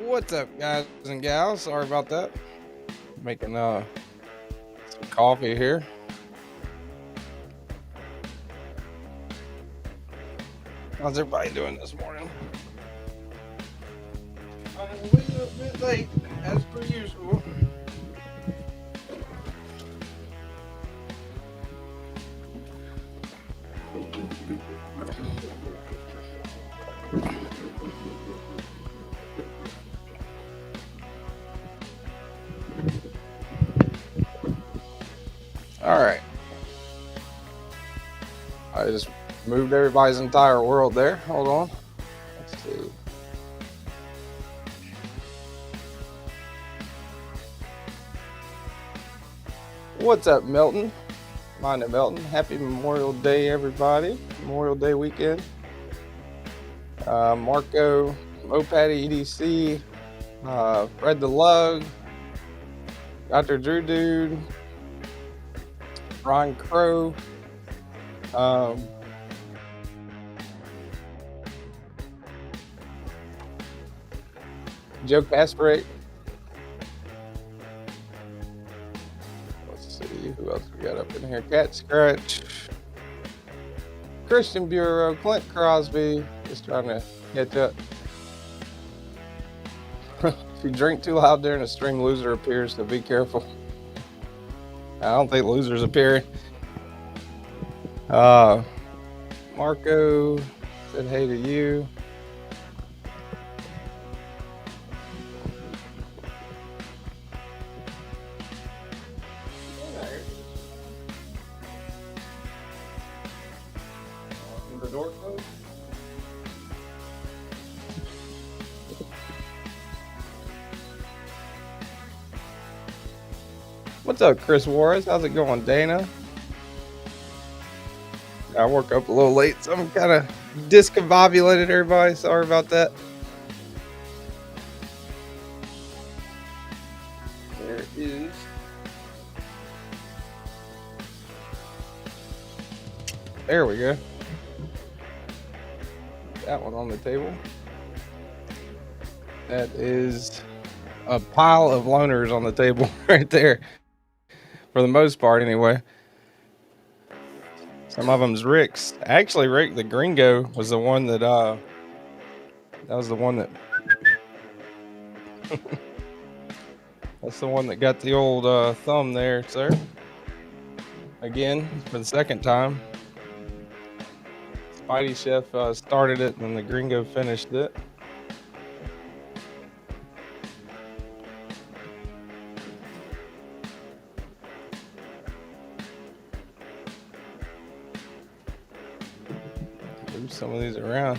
What's up, guys and gals? Sorry about that. Making some coffee here. How's everybody doing this morning? I'm a little bit late, as per usual. All right. I just moved everybody's entire world there. Hold on. Let's see. What's up, Milton? Mind it, Milton. Happy Memorial Day, everybody. Memorial Day weekend. Marco, Mopatty EDC, Fred the Lug, Dr. Drew Dude, Ron Crow, Joe Kasparek. Let's see who else we got up in here. Cat Scratch, Christian Bureau, Clint Crosby. Just trying to catch up. If you drink too loud during a stream, loser appears, so be careful. I don't think losers appearing. Marco said hey to you. The door closed? What's up, Chris Juarez? How's it going, Dana? I woke up a little late, so I'm kind of discombobulated, everybody. Sorry about that. There is. There we go. That one on the table. That is a pile of loaners on the table right there. For the most part, anyway. Some of them's Rick's. Actually, Rick the Gringo was the one that was the one that that's the one that got the old thumb there, sir. Again, for the second time. Spidey Chef started it and the Gringo finished it. Move some of these around.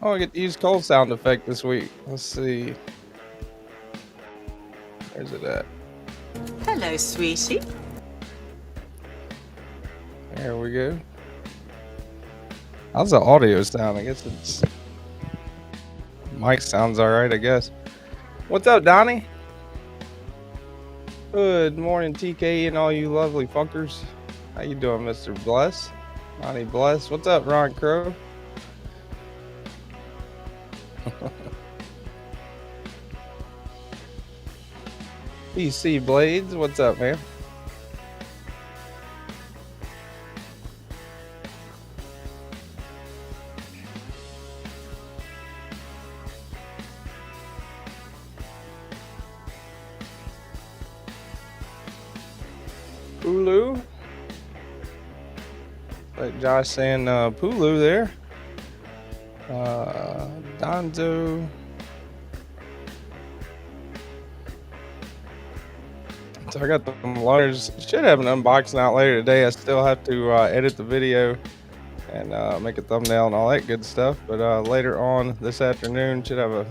Oh, I get to use cold sound effect this week. Let's see. Where's it at? Hello, sweetie. There we go. How's the audio sound? I guess it's mic sounds all right, I guess. What's up, Donnie? Good morning, TK, and all you lovely fuckers. How you doing, Mr. Bless? Donnie Bless. What's up, Ron Crow? PC Blades. What's up, man? Pulu. Like Josh saying Pulu there. Donzo. So I got the loaners. Should have an unboxing out later today. I still have to edit the video and make a thumbnail and all that good stuff. But later on this afternoon, should have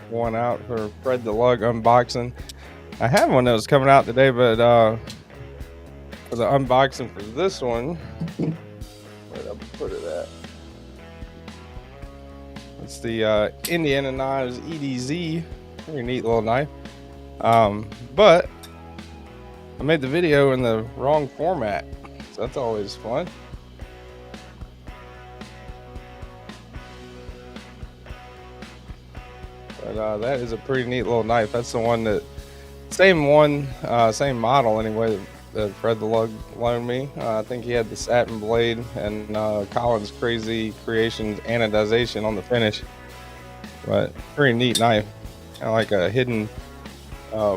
one out for Fred the Lug unboxing. I had one that was coming out today, but for the unboxing for this one, where'd I put it at? It's the Indiana Knives EDZ. Very neat little knife. But I made the video in the wrong format, so that's always fun. But that is a pretty neat little knife. That's the one that, same model anyway, that Fred the Lug loaned me. I think he had the satin blade and Colin's crazy creations anodization on the finish. But pretty neat knife. Kind of like a hidden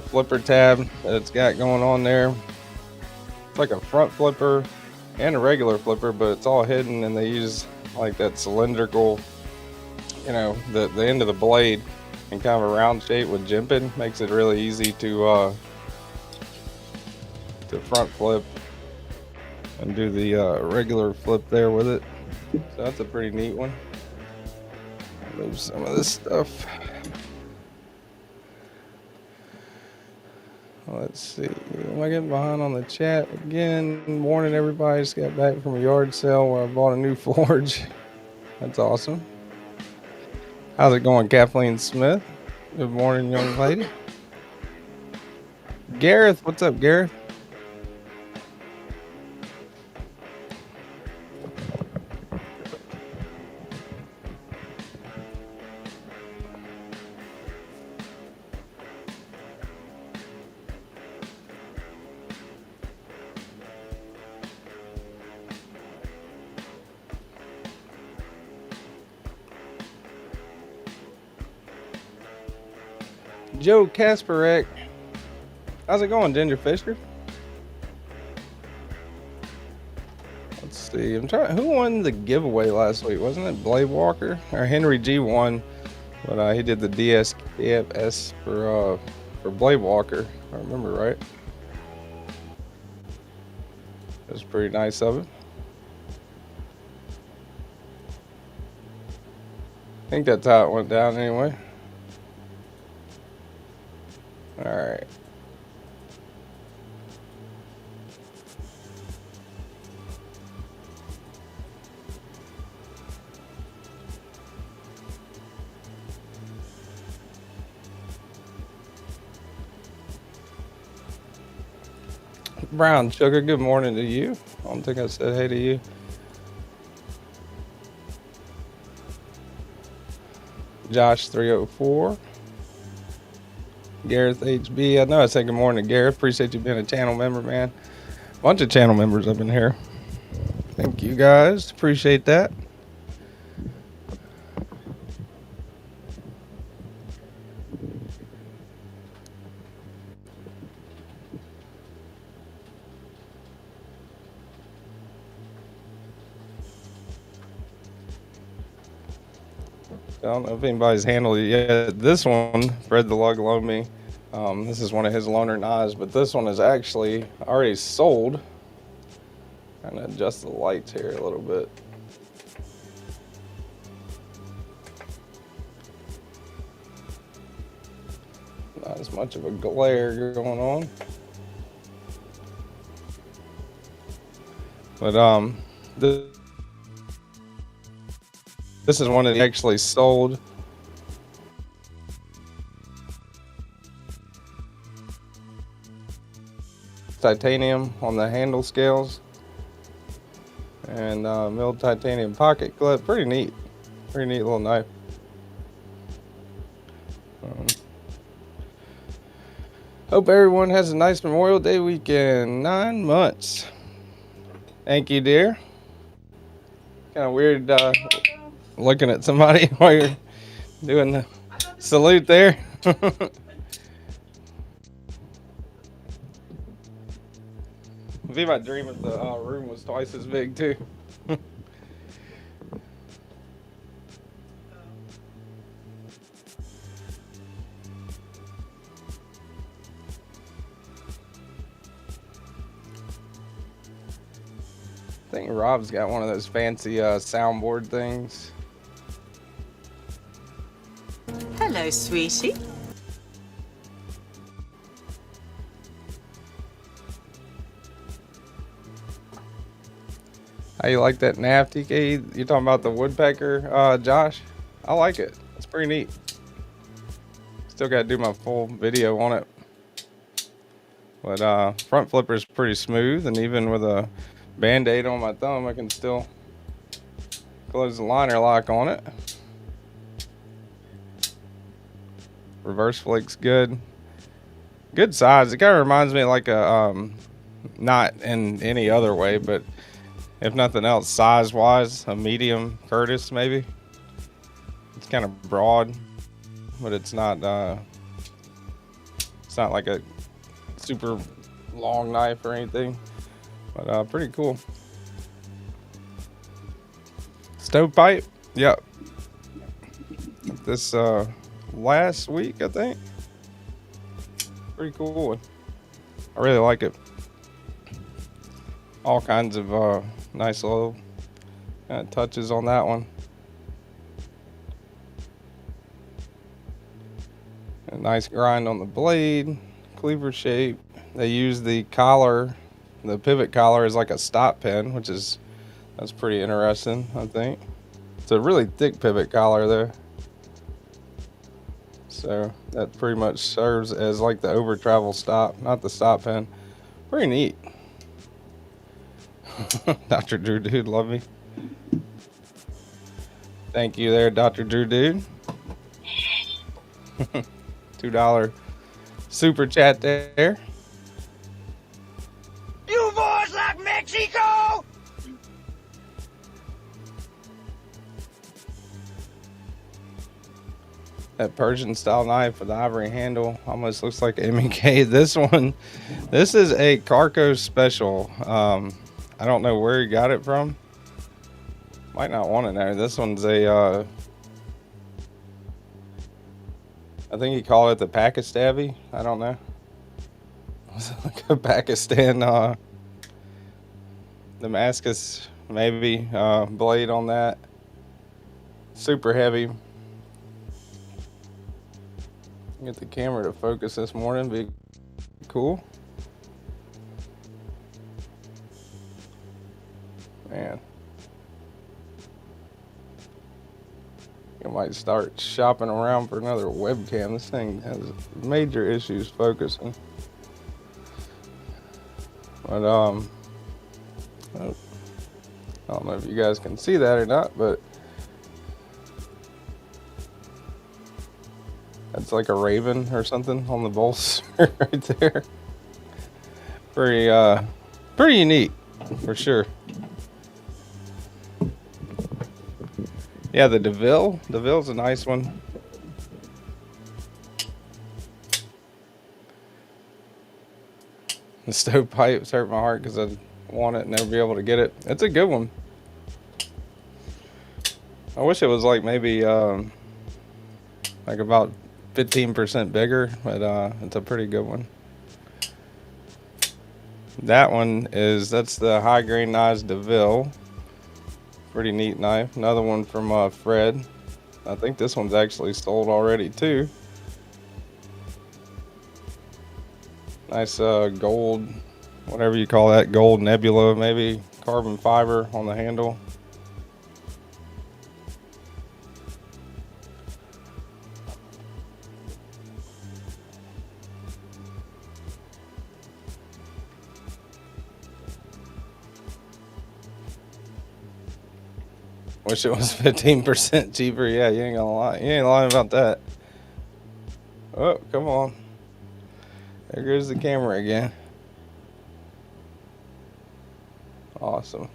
flipper tab that it's got going on there. It's like a front flipper and a regular flipper, but it's all hidden, and they use like that cylindrical, you know, the end of the blade in kind of a round shape with jimping. Makes it really easy to front flip and do the regular flip there with it. So that's a pretty neat one. Move some of this stuff. Let's see. Am I getting behind on the chat again? Morning, everybody. Just got back from a yard sale where I bought a new forge. That's awesome. How's it going, Kathleen Smith? Good morning, young lady. Gareth, what's up, Gareth? Joe Kasparek. How's it going, Ginger Fisher? Let's see. Who won the giveaway last week? Wasn't it BladeWalker? Or Henry G won, but he did the DSS for BladeWalker, if I remember right. It was pretty nice of it. I think that's how it went down anyway. All right. Brown Sugar, good morning to you. I don't think I said hey to you. Josh 304. Gareth HB. I know I said good morning to Gareth. Appreciate you being a channel member, man. Bunch of channel members up in here. Thank you guys. Appreciate that. I don't know if anybody's handled it yet. This one, Fred the Lug loaned me. This is one of his loaner knives, but this one is actually already sold. Trying to adjust the lights here a little bit. Not as much of a glare going on. But this is one that he actually sold. Titanium on the handle scales. And milled titanium pocket clip. Pretty neat. Pretty neat little knife. Hope everyone has a nice Memorial Day weekend. 9 months. Thank you, dear. Kind of weird looking at somebody while you're doing the salute there. It'd be my dream if the room was twice as big too. I think Rob's got one of those fancy soundboard things. Hello, sweetie. How you like that nav, TK? You talking about the woodpecker, Josh? I like it. It's pretty neat. Still got to do my full video on it. But front flipper is pretty smooth, and even with a Band-Aid on my thumb, I can still close the liner lock on it. Reverse flick's good. Good size. It kind of reminds me of like a, not in any other way, but if nothing else, size-wise, a medium Curtis maybe. It's kind of broad, but it's not like a super long knife or anything. But pretty cool. Stovepipe. Yep. This last week, I think. Pretty cool one. I really like it. All kinds of nice little touches on that one. A nice grind on the blade, cleaver shape. They use the collar, the pivot collar, as like a stop pin, which is that's pretty interesting. I think it's a really thick pivot collar there, so that pretty much serves as like the over travel stop, not the stop pin. Pretty neat. Dr. Drew Dude, love me. Thank you there, Dr. Drew Dude. $2 super chat there. You boys like Mexico? That Persian style knife with the ivory handle almost looks like MEK. This one, this is a Carco special. I don't know where he got it from. Might not want to know. This one's a I think he called it the Pakistabby. I don't know. Was it like a Pakistan Damascus maybe blade on that? Super heavy. Get the camera to focus this morning. Be cool. Man. I might start shopping around for another webcam. This thing has major issues focusing. But I don't know if you guys can see that or not, but that's like a raven or something on the bolster right there. Pretty unique for sure. Yeah, the DeVille's a nice one. The stovepipes hurt my heart because I want it and never be able to get it. It's a good one. I wish it was like maybe like about 15% bigger, but it's a pretty good one. That one that's the High Grain Knives DeVille. Pretty neat knife. Another one from Fred. I think this one's actually sold already too. Nice gold, whatever you call that, gold nebula, maybe carbon fiber on the handle. Wish it was 15% cheaper. Yeah, you ain't gonna lie. You ain't lying about that. Oh, come on. There goes the camera again. Awesome.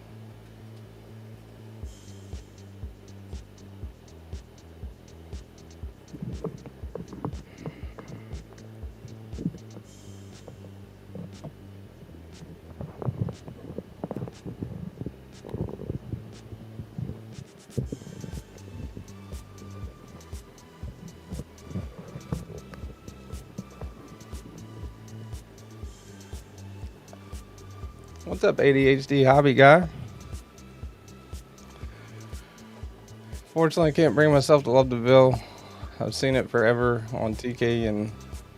What's up, ADHD hobby guy? Fortunately, I can't bring myself to love DeVille. I've seen it forever on TK and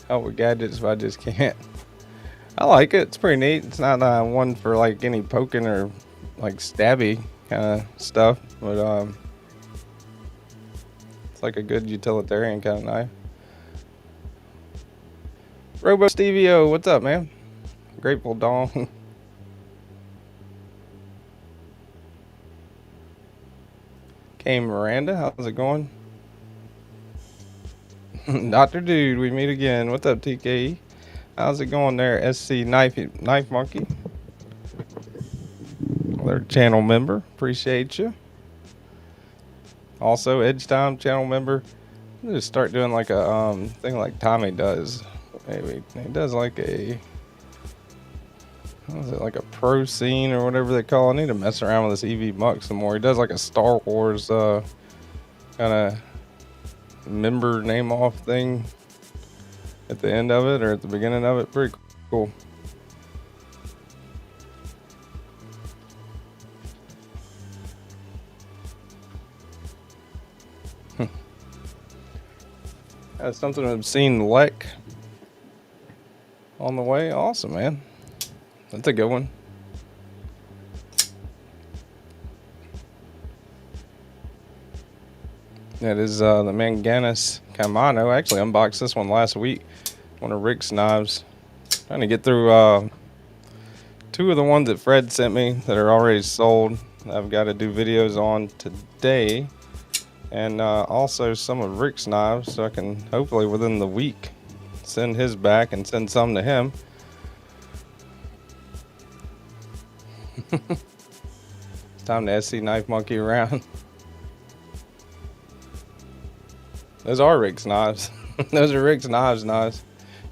Help with Gadgets, but I just can't. I like it. It's pretty neat. It's not one for like any poking or like stabby kind of stuff, but it's like a good utilitarian kind of knife. Robo Stevio, what's up, man? Grateful Dawn. Hey Miranda, how's it going? Dr. Dude, we meet again. What's up, TKE? How's it going there, SC Knife Monkey? Their channel member. Appreciate you. Also, Edge Time channel member. Just start doing like a thing like Tommy does. Maybe he does like a, what is it, like a pro scene or whatever they call it. I need to mess around with this EV Muck some more. He does like a Star Wars kind of member name off thing at the end of it or at the beginning of it. Pretty cool. That's something I've seen Lek on the way. Awesome, man. That's a good one. That is the Manganus Kamano. I actually unboxed this one last week. One of Rick's knives. Trying to get through two of the ones that Fred sent me that are already sold. I've got to do videos on today. And also some of Rick's knives, so I can hopefully within the week send his back and send some to him. It's time to SC Knife Monkey around. Those are Rick's knives. Those are Rick's knives.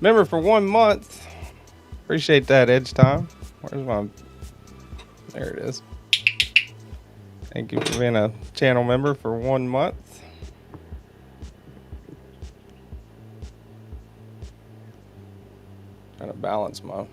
Remember, for 1 month. Appreciate that, Edge Time. Where's my... There it is. Thank you for being a channel member for 1 month. Trying to balance my...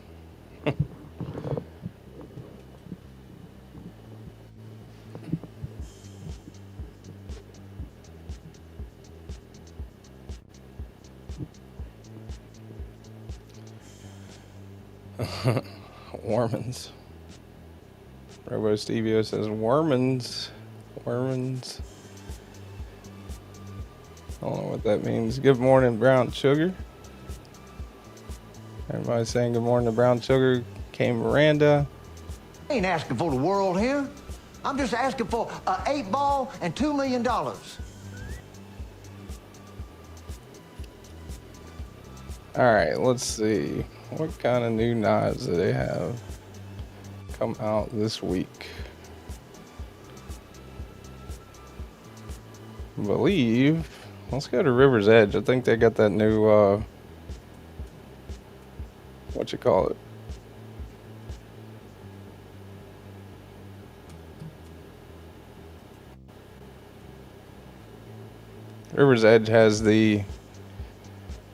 Wormans. Robo Stevio says Wormans. I don't know what that means. Good morning, Brown Sugar. Everybody's saying good morning to Brown Sugar. Came Miranda. I ain't asking for the world here. I'm just asking for an 8-ball and $2 million. Alright, let's see. What kind of new knives do they have come out this week? I believe. Let's go to River's Edge. I think they got that new what you call it? River's Edge has the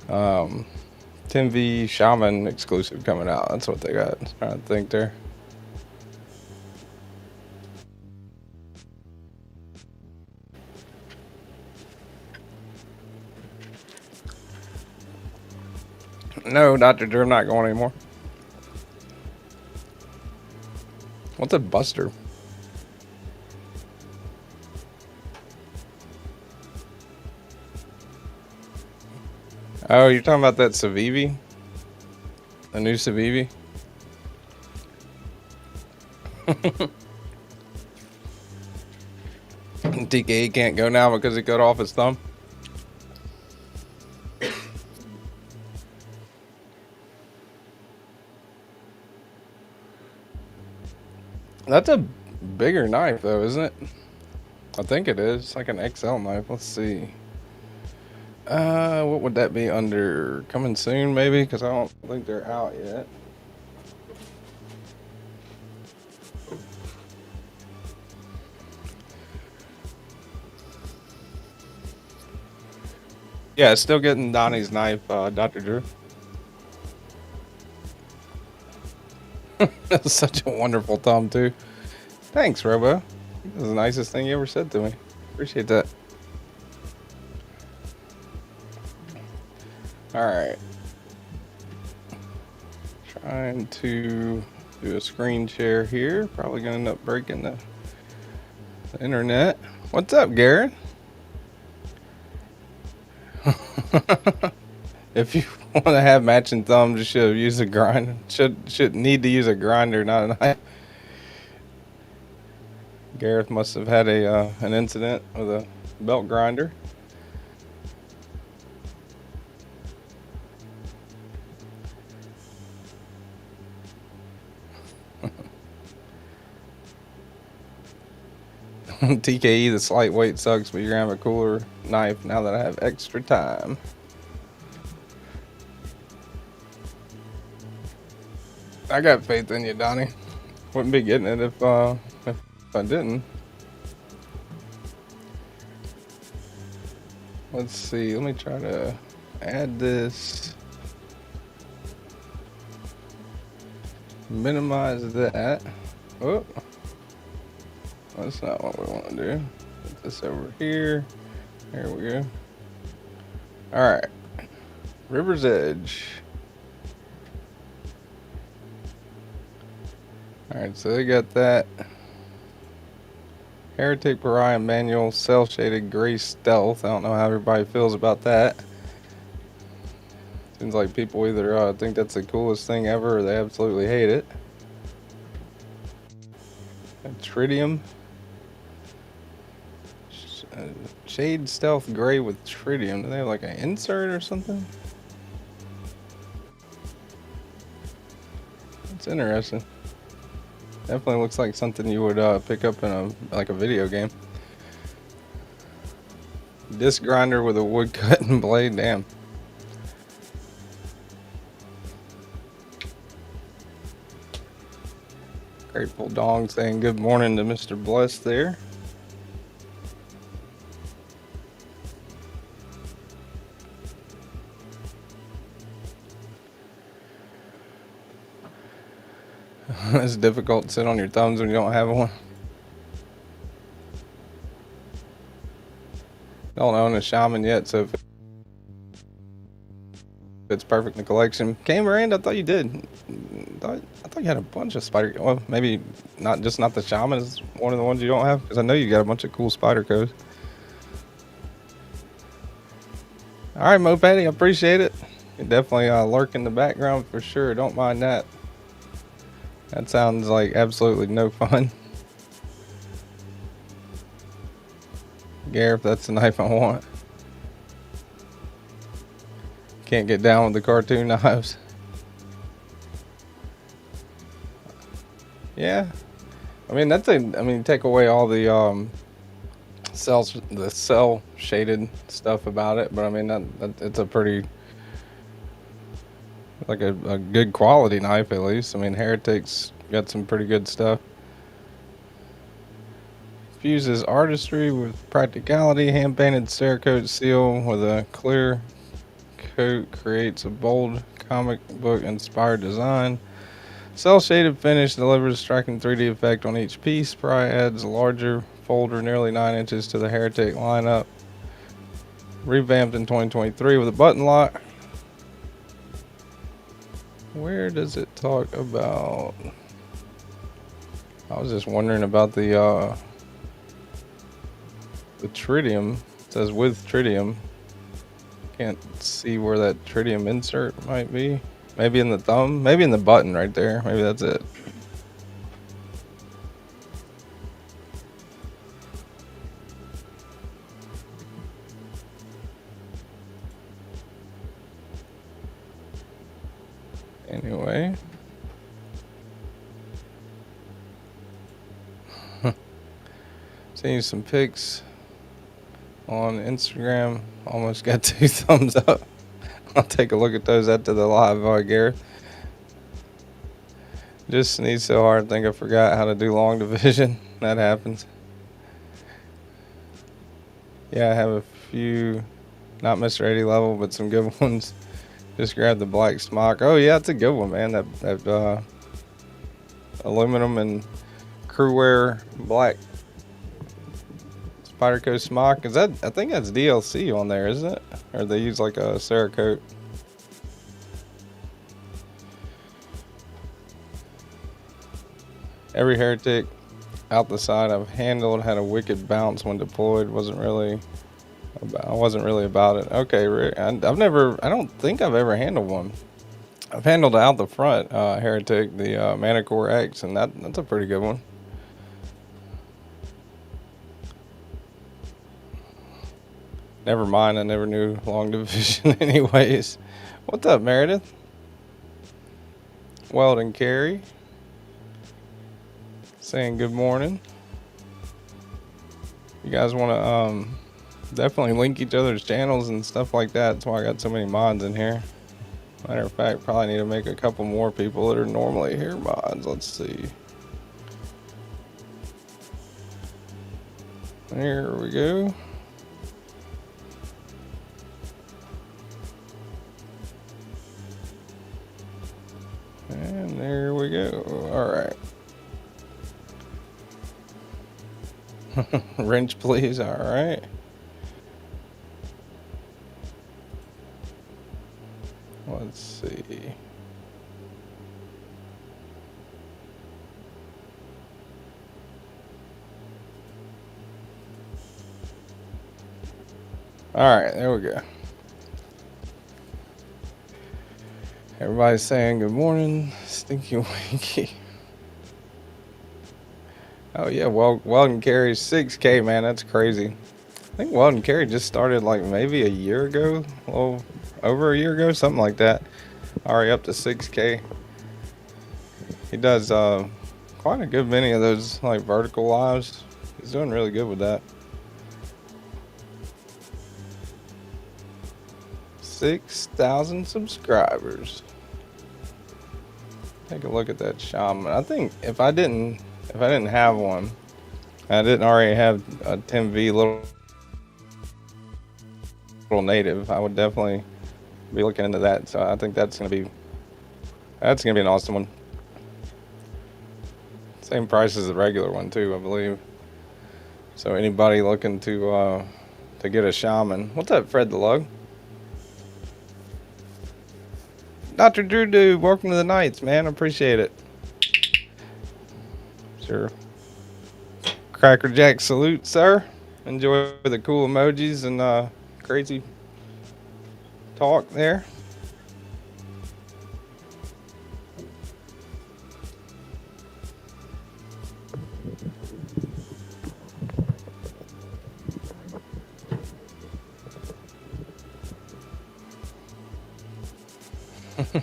10V Shaman exclusive coming out. That's what they got. I'm trying to think there. No, Dr. Drew, I'm not going anymore. What's a buster? Oh, you're talking about that Civivi? The new Civivi? TK can't go now because he cut off his thumb. That's a bigger knife though, isn't it? I think it is. It's like an XL knife. Let's see. What would that be under? Coming soon, maybe? Because I don't think they're out yet. Yeah, still getting Donnie's knife, Dr. Drew. That's such a wonderful thumb, too. Thanks, Robo. That was the nicest thing you ever said to me. Appreciate that. Alright. Trying to do a screen share here. Probably gonna end up breaking the internet. What's up, Garrett? If you want to have matching thumbs, you should have used a grinder. Should need to use a grinder, not a knife. Gareth must have had a an incident with a belt grinder. TKE, the slight weight sucks, but you're gonna have a cooler knife now that I have extra time. I got faith in you, Donnie. Wouldn't be getting it if I didn't. Let's see. Let me try to add this. Minimize that. Oh, that's not what we want to do. Put this over here. There we go. All right. River's Edge. All right, so they got that. Heretic Pariah Manual Cell Shaded Gray Stealth. I don't know how everybody feels about that. Seems like people either think that's the coolest thing ever or they absolutely hate it. Tritium. Shade Stealth Gray with Tritium. Do they have like an insert or something? That's interesting. Definitely looks like something you would pick up in a video game. Disc grinder with a wood cutting blade. Damn. Grateful Dong saying good morning to Mr. Bless there. It's difficult to sit on your thumbs when you don't have one. Don't own a shaman yet, so if it's perfect in the collection. Cameron, I thought you did. I thought you had a bunch of spider. Well, maybe not the shaman is one of the ones you don't have, because I know you got a bunch of cool spider codes. All right, Moped, I appreciate it. You definitely lurk in the background for sure. Don't mind that. That sounds like absolutely no fun. Gareth, that's the knife I want. Can't get down with the cartoon knives. Yeah, I mean take away all the cell shaded stuff about it, but I mean that it's a pretty like a good quality knife at least. I mean, Heretic's got some pretty good stuff. Fuses artistry with practicality. Hand painted Cerakote seal with a clear coat creates a bold comic book inspired design. Cell shaded finish delivers a striking 3D effect on each piece. Pry adds a larger folder nearly 9 inches to the Heretic lineup. Revamped in 2023 with a button lock. Where does it talk about? I was just wondering about the tritium. It says with tritium. Can't see where that tritium insert might be. Maybe in the thumb, maybe in the button right there. Maybe that's it. Anyway. Seeing some pics on Instagram. Almost got 2 thumbs up. I'll take a look at those after the live, Gareth. Just sneezed so hard, I think I forgot how to do long division. That happens. Yeah, I have a few, not Mr. 80 level, but some good ones. Just grabbed the black smock. Oh yeah, it's a good one, man. That aluminum and crewwear black Spyderco smock. Is that? I think that's DLC on there, isn't it? Or they use like a Cerakote. Every Heretic out the side I've handled had a wicked bounce when deployed. I wasn't really about it. Okay, Rick. I don't think I've ever handled one. I've handled out the front Heretic, the Manicore X, and that's a pretty good one. Never mind, I never knew long division anyways. What's up, Meredith? Weldon Carey saying good morning. guys want to definitely link each other's channels and stuff like that. That's why I got so many mods in here. Matter of fact, probably need to make a couple more people that are normally here mods. Let's see. There we go. And there we go. All right. Wrench, please. All right. Let's see. All right, there we go. Everybody's saying good morning, Stinky Winky. Oh yeah, well, Weldon carries 6K, man. That's crazy. I think Weldon Carry just started like maybe a year ago, a little over a year ago, something like that. Already up to 6K. He does quite a good many of those like vertical lives. He's doing really good with that. 6,000 subscribers. Take a look at that shaman. I think if I didn't have one, I didn't already have a 10V little native, I would definitely be looking into that. So I think that's gonna be an awesome one. Same price as the regular one too, I believe. So anybody looking to get a shaman, what's up, Fred the Lug? Dr. Drew Dude, welcome to the Nights, man. Appreciate it. Sure. Cracker Jack salute, sir. Enjoy the cool emojis and crazy talk there.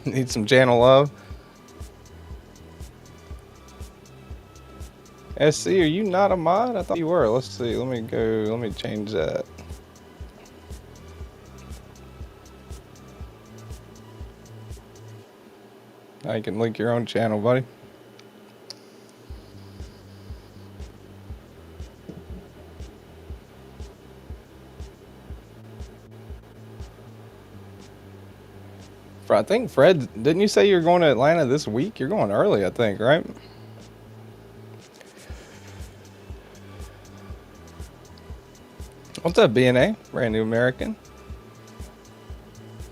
Need some channel love. SC, are you not a mod? I thought you were. Let's see. Let me change that. Now you can link your own channel, buddy. I think Fred, didn't you say you're going to Atlanta this week? You're going early, I think, right? What's up, BNA? Brand new American.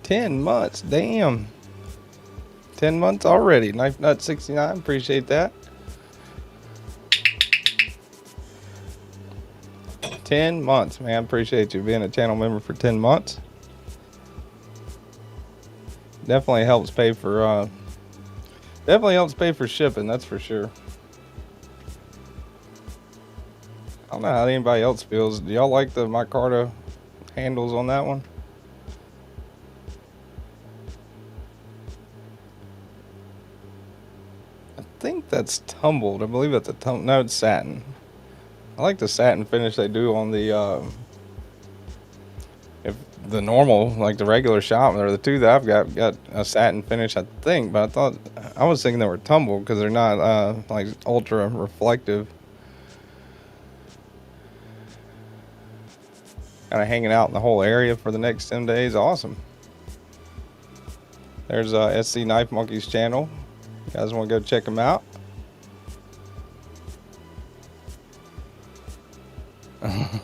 10 months, damn. 10 months already. Knife Nut 69, appreciate that. 10 months, man. Appreciate you being a channel member for 10 months. Definitely helps pay for shipping, that's for sure. I don't know how anybody else feels. Do y'all like the micarta handles on that one? I think that's tumbled. I believe that's a tumbled. No, it's satin. I like the satin finish they do on the if the normal, like the regular shop, or the two that I've got a satin finish, I think. But I was thinking they were tumbled because they're not like ultra reflective. Kind of hanging out in the whole area for the next 10 days. Awesome. There's SC Knife Monkey's channel. You guys want to go check him out?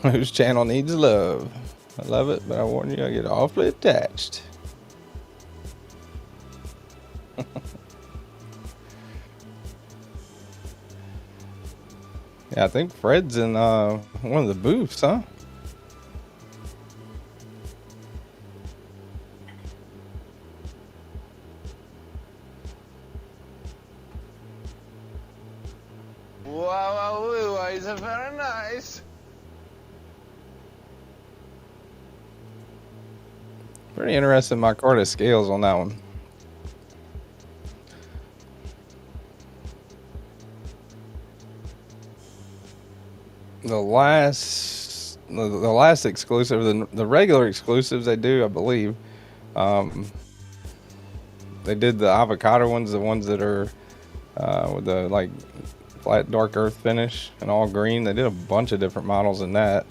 Whose channel needs love? I love it, but I warn you, I get awfully attached. Yeah, I think Fred's in one of the booths, huh? Wow, is very nice. Pretty interesting micarta scales on that one. The last the last exclusive, the regular exclusives they do, I believe. They did the avocado ones, the ones that are with the like flat dark earth finish and all green. They did a bunch of different models in that.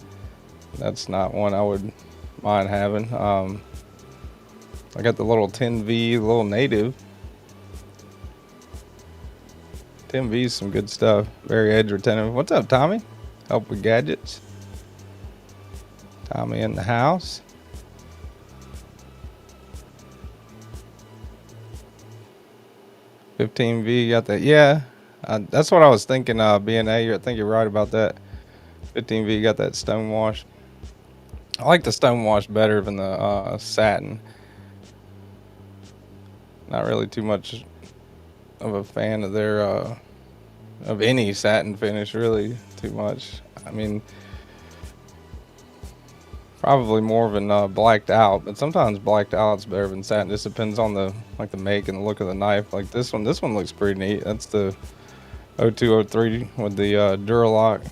That's not one I would mind having. I got the little 10V, little native. 10V is some good stuff. Very edge retentive. What's up, Tommy? Help with gadgets. Tommy in the house. $15V, got that. Yeah, that's what I was thinking. BNA, I think you're right about that. $15V, got that stone wash. I like the stone wash better than the satin. Not really too much of a fan of their of any satin finish, really too much. I mean, probably more of an blacked out, but sometimes blacked out's better than satin. Just depends on the make and the look of the knife. Like this one looks pretty neat. That's the 0203 with the Duralock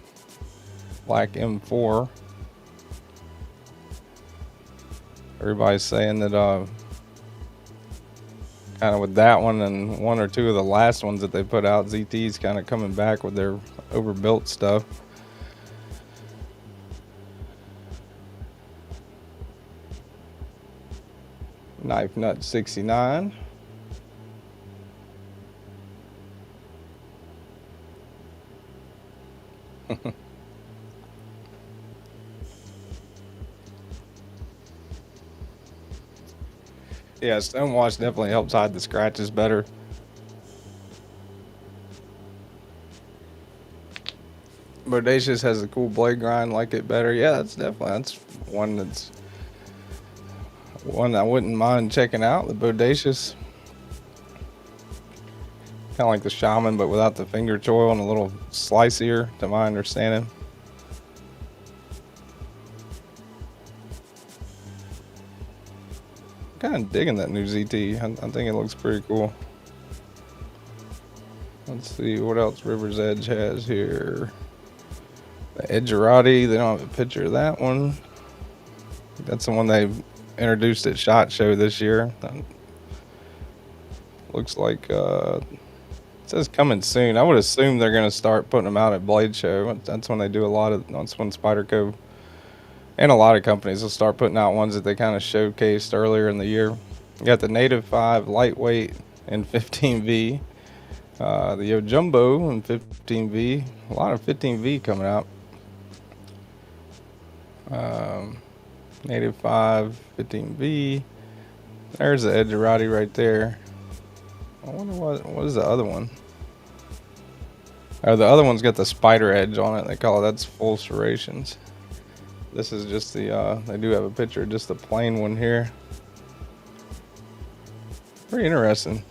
black M4. Everybody's saying that kind of with that one and one or two of the last ones that they put out, ZT's kind of coming back with their overbuilt stuff. Knife Nut 69. Yeah, stone wash definitely helps hide the scratches better. Bodacious has a cool blade grind, like it better. Yeah, that's one I wouldn't mind checking out. The Bodacious, kind of like the Shaman, but without the finger choil and a little slicier, to my understanding. Kind of digging that new ZT. I think it looks pretty cool. Let's see what else River's Edge has here. The Edgerati, they don't have a picture of that one. That's the one they introduced at SHOT Show this year. Looks like it says coming soon. I would assume they're going to start putting them out at Blade Show. That's when they do that's when Spyder Co. and a lot of companies will start putting out ones that they kind of showcased earlier in the year. You got the Native 5 lightweight in 15V. The Yojumbo in 15V. A lot of 15V coming out. Native 5, 15V. There's the Edgerati right there. I wonder what is the other one? The other one's got the spider edge on it. They call it, that's full serrations. This is just the, they do have a picture of just the plain one here. Pretty interesting.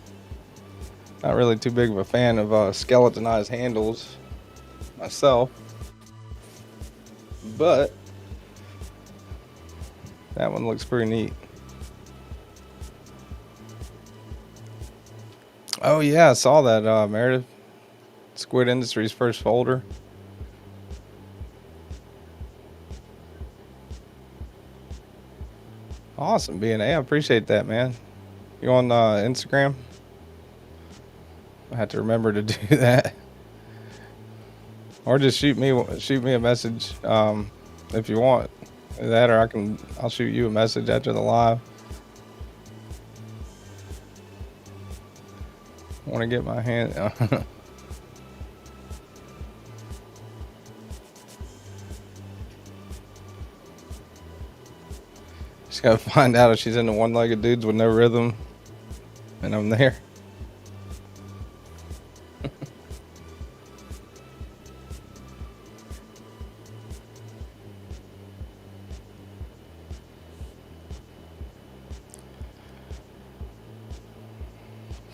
Not really too big of a fan of skeletonized handles myself, but that one looks pretty neat. Oh yeah, I saw that, Meredith. Squid Industries first folder. Awesome, BNA. I appreciate that, man. You on Instagram? I have to remember to do that. Or just shoot me a message if you want that, or I'll shoot you a message after the live. I want to get my hand. Just gotta find out if she's into one-legged dudes with no rhythm, and I'm there.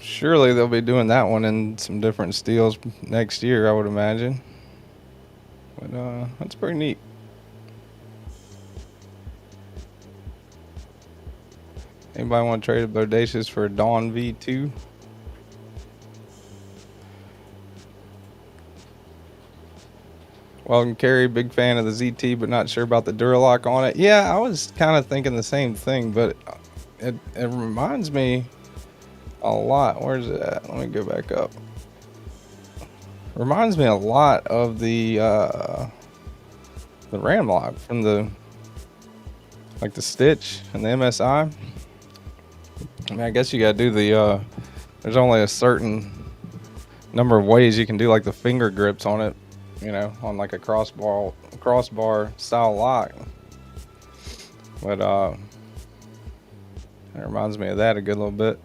Surely they'll be doing that one in some different steels next year, I would imagine. But that's pretty neat. Anybody want to trade a Bodacious for a Dawn V2? Welcome, Carrie. Big fan of the ZT, but not sure about the Duralock on it. Yeah, I was kind of thinking the same thing, but it reminds me a lot. Where's it at? Let me go back up. Reminds me a lot of the Ramlock from the Stitch and the MSI. I mean, I guess you gotta do the there's only a certain number of ways you can do like the finger grips on it, you know, on like a crossbar style lock. But it reminds me of that a good little bit.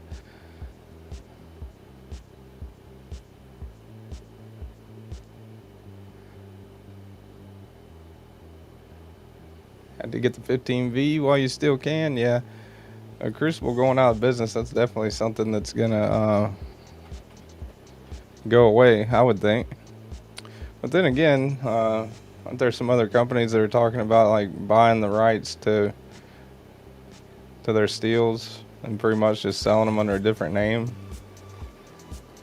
Had to get the 15V while you still can. Yeah, a Crucible going out of business, that's definitely something that's gonna go away, I would think. But then again, aren't there some other companies that are talking about like buying the rights to their steels and pretty much just selling them under a different name,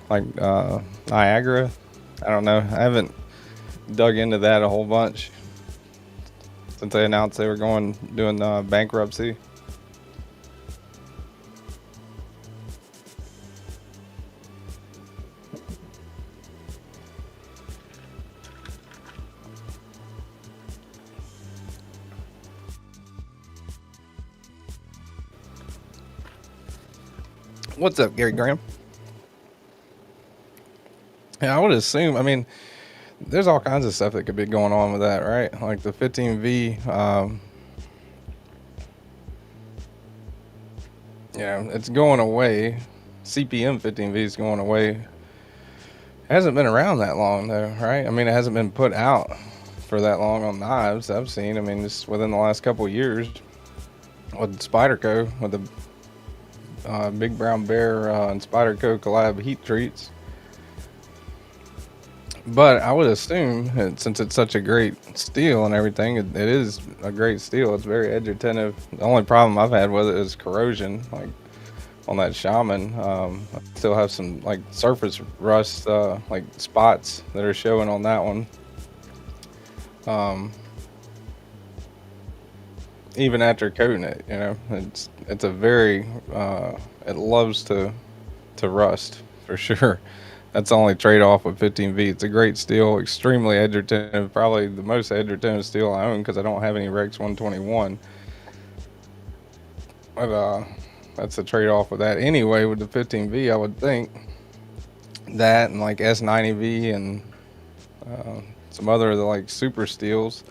like Niagara? I don't know. I haven't dug into that a whole bunch since they announced they were doing bankruptcy. What's up, Gary Graham? Yeah, I would assume, I mean, there's all kinds of stuff that could be going on with that, right? Like the 15V, yeah, it's going away. CPM 15V is going away. It hasn't been around that long though, right? I mean, it hasn't been put out for that long on knives I've seen. I mean, just within the last couple of years with Spyderco, with the Big Brown Bear and Spyderco collab heat treats. But I would assume that since it's such a great steel and everything, it is a great steel. It's very edge retentive. The only problem I've had with it is corrosion, like on that Shaman. I still have some like surface rust, like spots that are showing on that one. Even after coating it, you know, it's a very it loves to rust for sure. That's the only trade-off with 15V. It's a great steel, extremely edge retentive, probably the most edge retentive steel I own because I don't have any Rex 121. But that's the trade-off with that. Anyway, with the 15V, I would think that and like S90V and some other of the like super steels,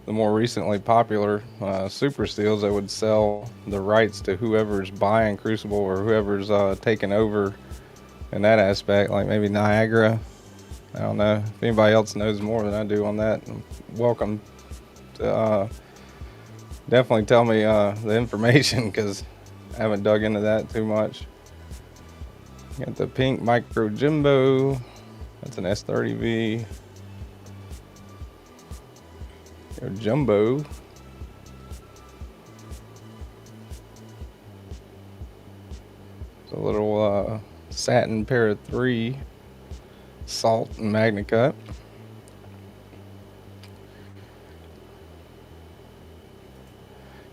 the more recently popular super steels that would sell the rights to whoever's buying Crucible or whoever's taking over in that aspect, like maybe Niagara. I don't know if anybody else knows more than I do on that. Welcome to definitely tell me the information because I haven't dug into that too much. Got the pink Micro Jimbo. That's an S30V. Jumbo. It's a little satin pair of 3 salt and magna cut.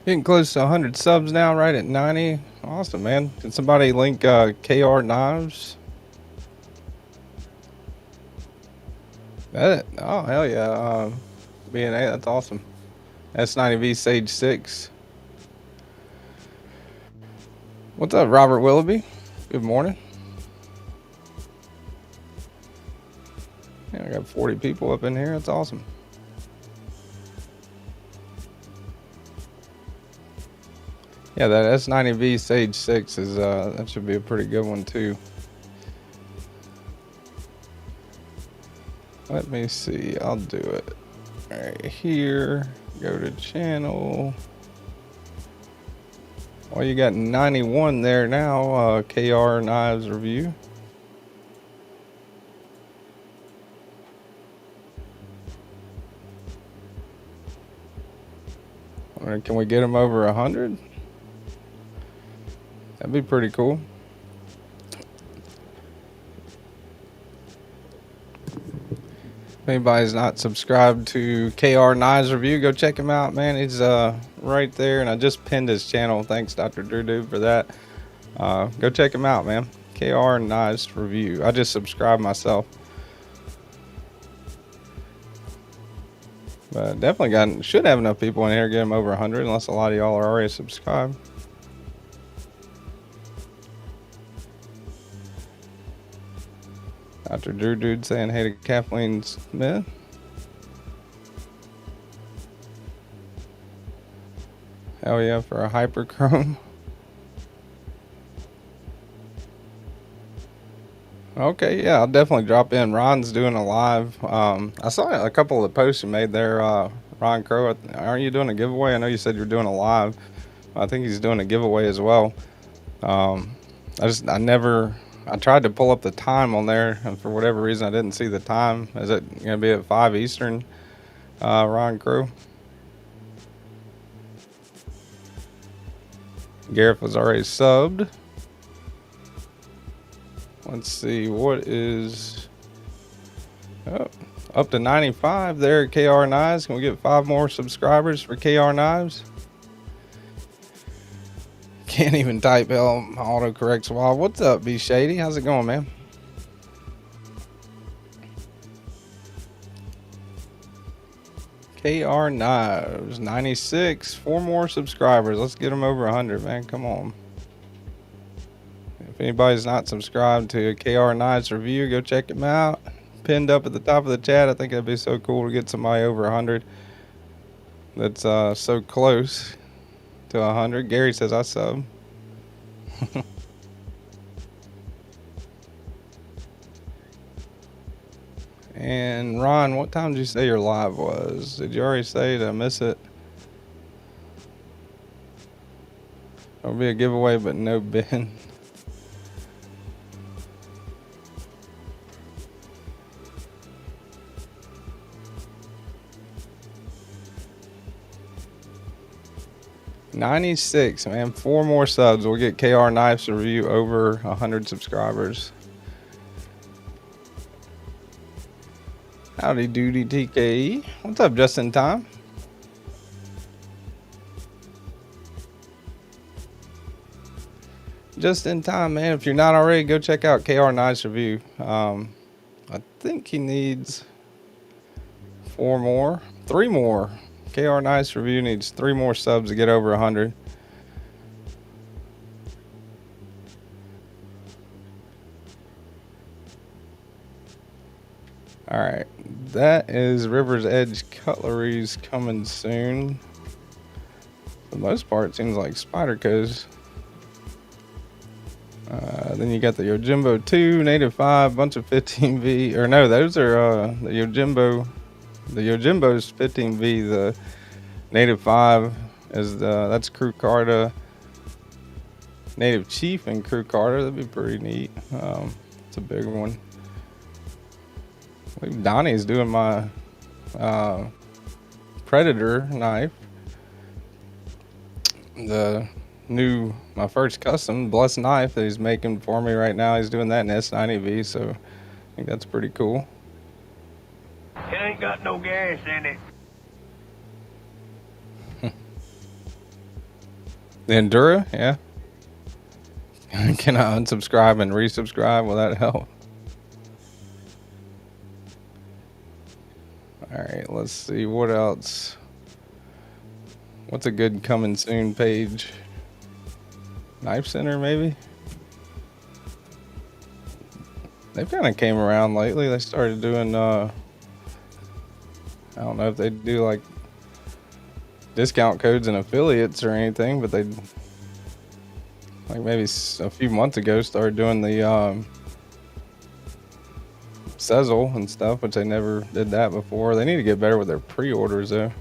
Getting close to 100 subs now, right at 90. Awesome, man. Can somebody link KR Knives? That, oh hell yeah. BNA, that's awesome. S90V Sage 6. What's up, Robert Willoughby? Good morning. Yeah, I got 40 people up in here. That's awesome. Yeah, that S90V Sage 6 is that should be a pretty good one too. Let me see. I'll do it right here. Go to channel. Well, you got 91 there now. KR Knives review. Can we get them over 100? That'd be pretty cool. If anybody's not subscribed to KR Knives Review, go check him out, man. He's right there, and I just pinned his channel. Thanks, Dr. Drew, for that. Go check him out, man. KR Knives Review. I just subscribed myself. But definitely should have enough people in here to get him over 100, unless a lot of y'all are already subscribed. Dr. Drew Dude saying hey to Kathleen Smith. Hell yeah, for a hyperchrome. Okay, yeah, I'll definitely drop in. Ron's doing a live. I saw a couple of the posts you made there, Ron Crow. Aren't you doing a giveaway? I know you said you're doing a live. I think he's doing a giveaway as well. I tried to pull up the time on there, and for whatever reason, I didn't see the time. Is it going to be at 5 Eastern, Ron Crow? Gareth was already subbed. Let's see, what is up to 95 there at KR Knives. Can we get 5 more subscribers for KR Knives? Can't even type, hell, my autocorrect's wild. What's up, B Shady? How's it going, man? KR Knives, 96, 4 more subscribers. Let's get them over 100, man. Come on. If anybody's not subscribed to KR Knives Review, go check him out. Pinned up at the top of the chat. I think that'd be so cool to get somebody over 100. That's so close to 100. Gary says I sub. And Ron, what time did you say your live was? Did you already say? Did I miss it? There'll be a giveaway, but no bin. $96, man. 4 more subs. We'll get KR Knives Review over 100 subscribers. Howdy doody TKE. What's up, just in time? Just in time, man. If you're not already, go check out KR Knives Review. I think he needs 4 more, 3 more. KR Knives Review needs 3 more subs to get over 100. All right, that is River's Edge Cutlery's coming soon. For the most part, it seems like Spyderco's. Then you got the Yojimbo 2, Native 5, bunch of 15V. Or no, those are the Yojimbo. The Yojimbo's 15V. The Native 5 is that's Crew Carta. Native Chief and Crew Carta. That'd be pretty neat. It's a big one. I believe Donnie's doing my Predator knife. My first custom Blessed knife that he's making for me right now. He's doing that in S90V, so I think that's pretty cool. It ain't got no gas in it. The Endura, yeah. Can I unsubscribe and resubscribe? Will that help? Alright, let's see what else. What's a good coming soon page? Knife Center, maybe? They've kind of came around lately. They started doing, I don't know if they do like discount codes and affiliates or anything, but they, like maybe a few months ago, started doing the Sezzle and stuff, which they never did that before. They need to get better with their pre-orders though.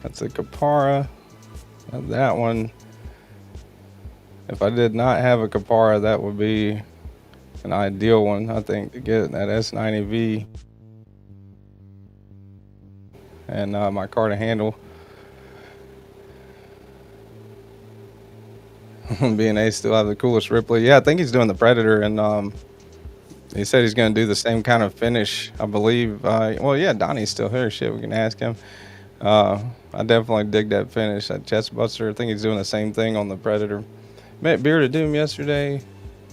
That's a Kapara. That one, if I did not have a Kapara, that would be an ideal one, I think, to get that S90V. And my car to handle. B&A still have the coolest Ripley. Yeah, I think he's doing the Predator, and He said he's going to do the same kind of finish, I believe. Well, yeah, Donnie's still here. Shit, we can ask him. I definitely dig that finish. That chest buster. I think he's doing the same thing on the Predator. Met Bearded Doom yesterday.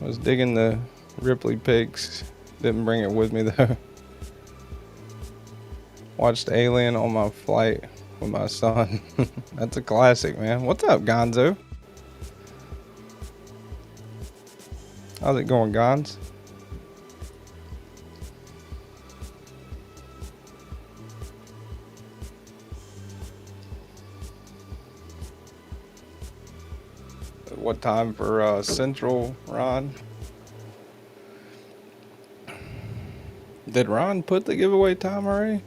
Was digging the Ripley picks. Didn't bring it with me though. Watched Alien on my flight with my son. That's a classic, man. What's up, Gonzo? How's it going, Gons? What time for Central, Ron? Did Ron put the giveaway time already?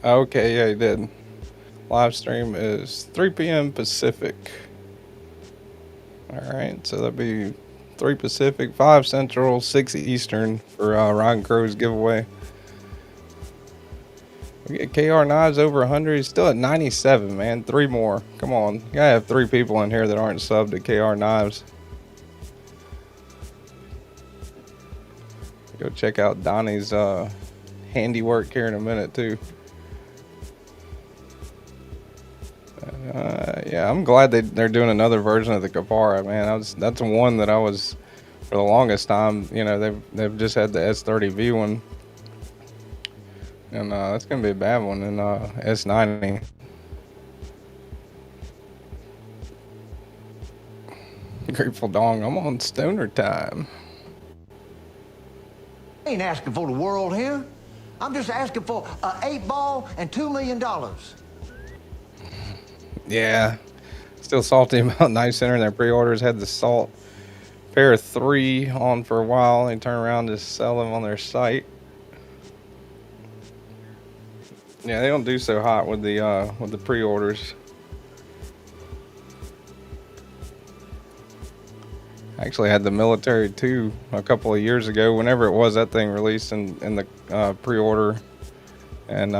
Okay, yeah, he did. Live stream is 3 p.m. Pacific. Alright, so that'd be 3 Pacific, 5 Central, 6 Eastern for Ron Crow's giveaway. We get KNives over 100. He's still at 97, man. 3 more. Come on. You gotta have 3 people in here that aren't subbed to KNives. Go check out Donnie's handiwork here in a minute, too. Yeah, I'm glad they're doing another version of the Kapara, man. That's one that I was, for the longest time, you know, they've just had the S30V one. And that's gonna be a bad one in S90. Grateful Dong, I'm on stoner time. I ain't asking for the world here. I'm just asking for an 8-ball and $2 million. Yeah, still salty about Knife Center and their pre-orders. Had the salt pair of 3 on for a while. They turn around and just sell them on their site. Yeah, they don't do so hot with the pre-orders. I actually had the Military 2 a couple of years ago. Whenever it was, that thing released in the pre-order, and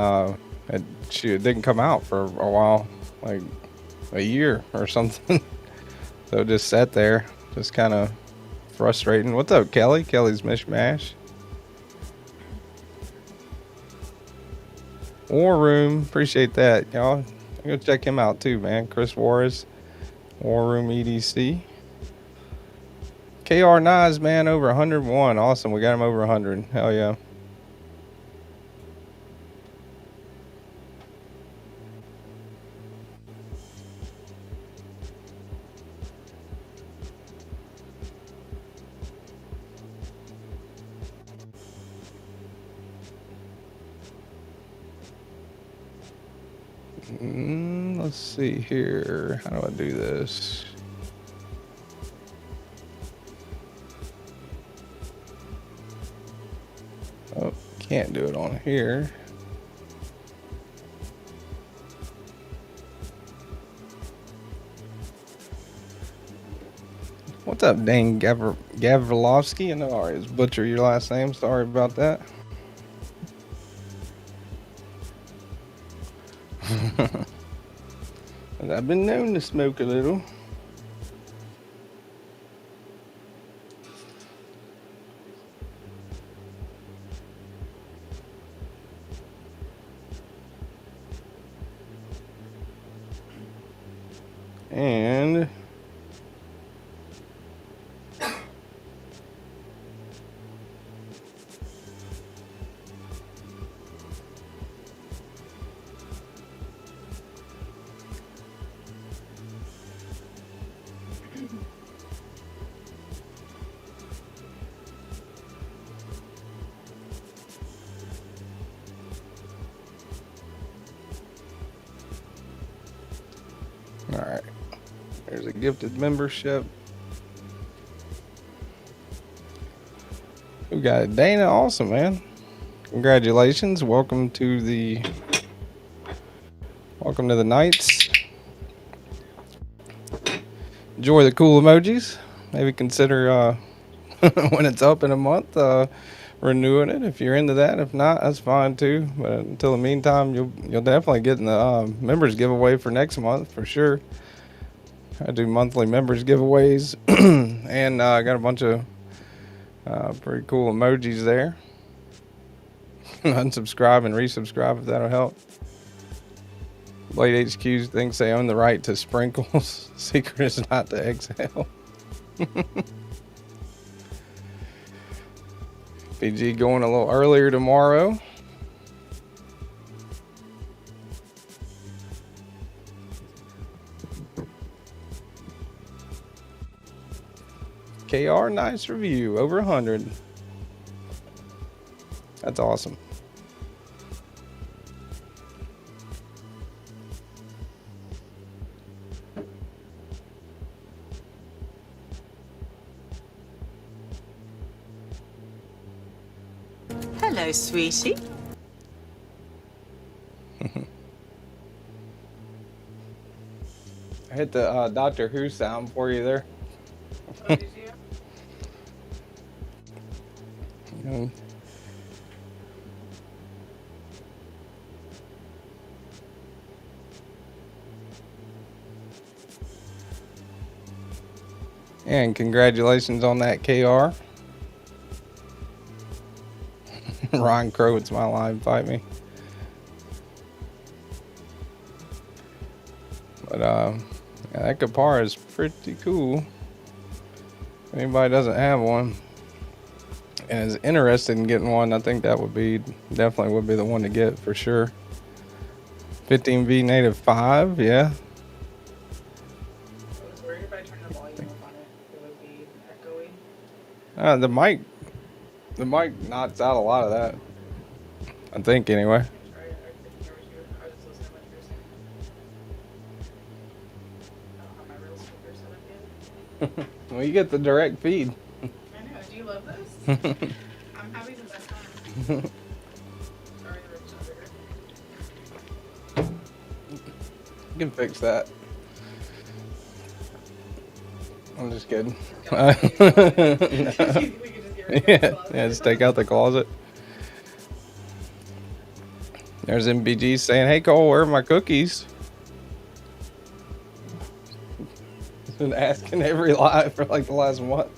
it didn't come out for a while, like a year or something. So it just sat there, just kind of frustrating. What's up, Kelly? Kelly's Mishmash. War Room, appreciate that, y'all. Go check him out too, man. Chris Warris, War Room EDC. KR Knives, man, over 101. Awesome, we got him over 100. Hell yeah. Let's see here. How do I do this? Oh, can't do it on here. What's up, Dane Gavrilovsky? I know I always butcher your last name. Sorry about that. And I've been known to smoke a little. And all right, there's a gifted membership. We got it, Dana. Awesome, man. Congratulations. Welcome to the Knights. Enjoy the cool emojis. Maybe consider when it's up in a month renewing it if you're into that. If not, that's fine too. But until the meantime, you'll definitely get in the members giveaway for next month for sure. I do monthly members giveaways, and I got a bunch of pretty cool emojis there. Unsubscribe and resubscribe if that'll help. BladeHQ thinks they own the right to sprinkles. Secret is not to exhale. PG going a little earlier tomorrow. KR, nice review, over 100. That's awesome. Hello, sweetie. I hit the Doctor Who sound for you there. Oh, did you? And congratulations on that, KR. Ron Crow, it's my line, fight me. But yeah, that Kapara is pretty cool. If anybody doesn't have one and is interested in getting one, I think that would be definitely would be the one to get for sure. 15V native 5, yeah. I was worried if I turned the volume up on it, it would be echoey. The mic knocks out a lot of that. I think anyway. I couldn't hear what you were. I was just listening to what you were saying. I don't have my real speaker set up yet. Well, you get the direct feed. I know. Do you love this? I'm having the best time. Sorry, the room's not bigger. You can fix that. I'm just kidding. We could just get rid of Yeah, the yeah, just take out the closet. There's MBG saying, "Hey Cole, where are my cookies?" He's been asking every live for like the last month.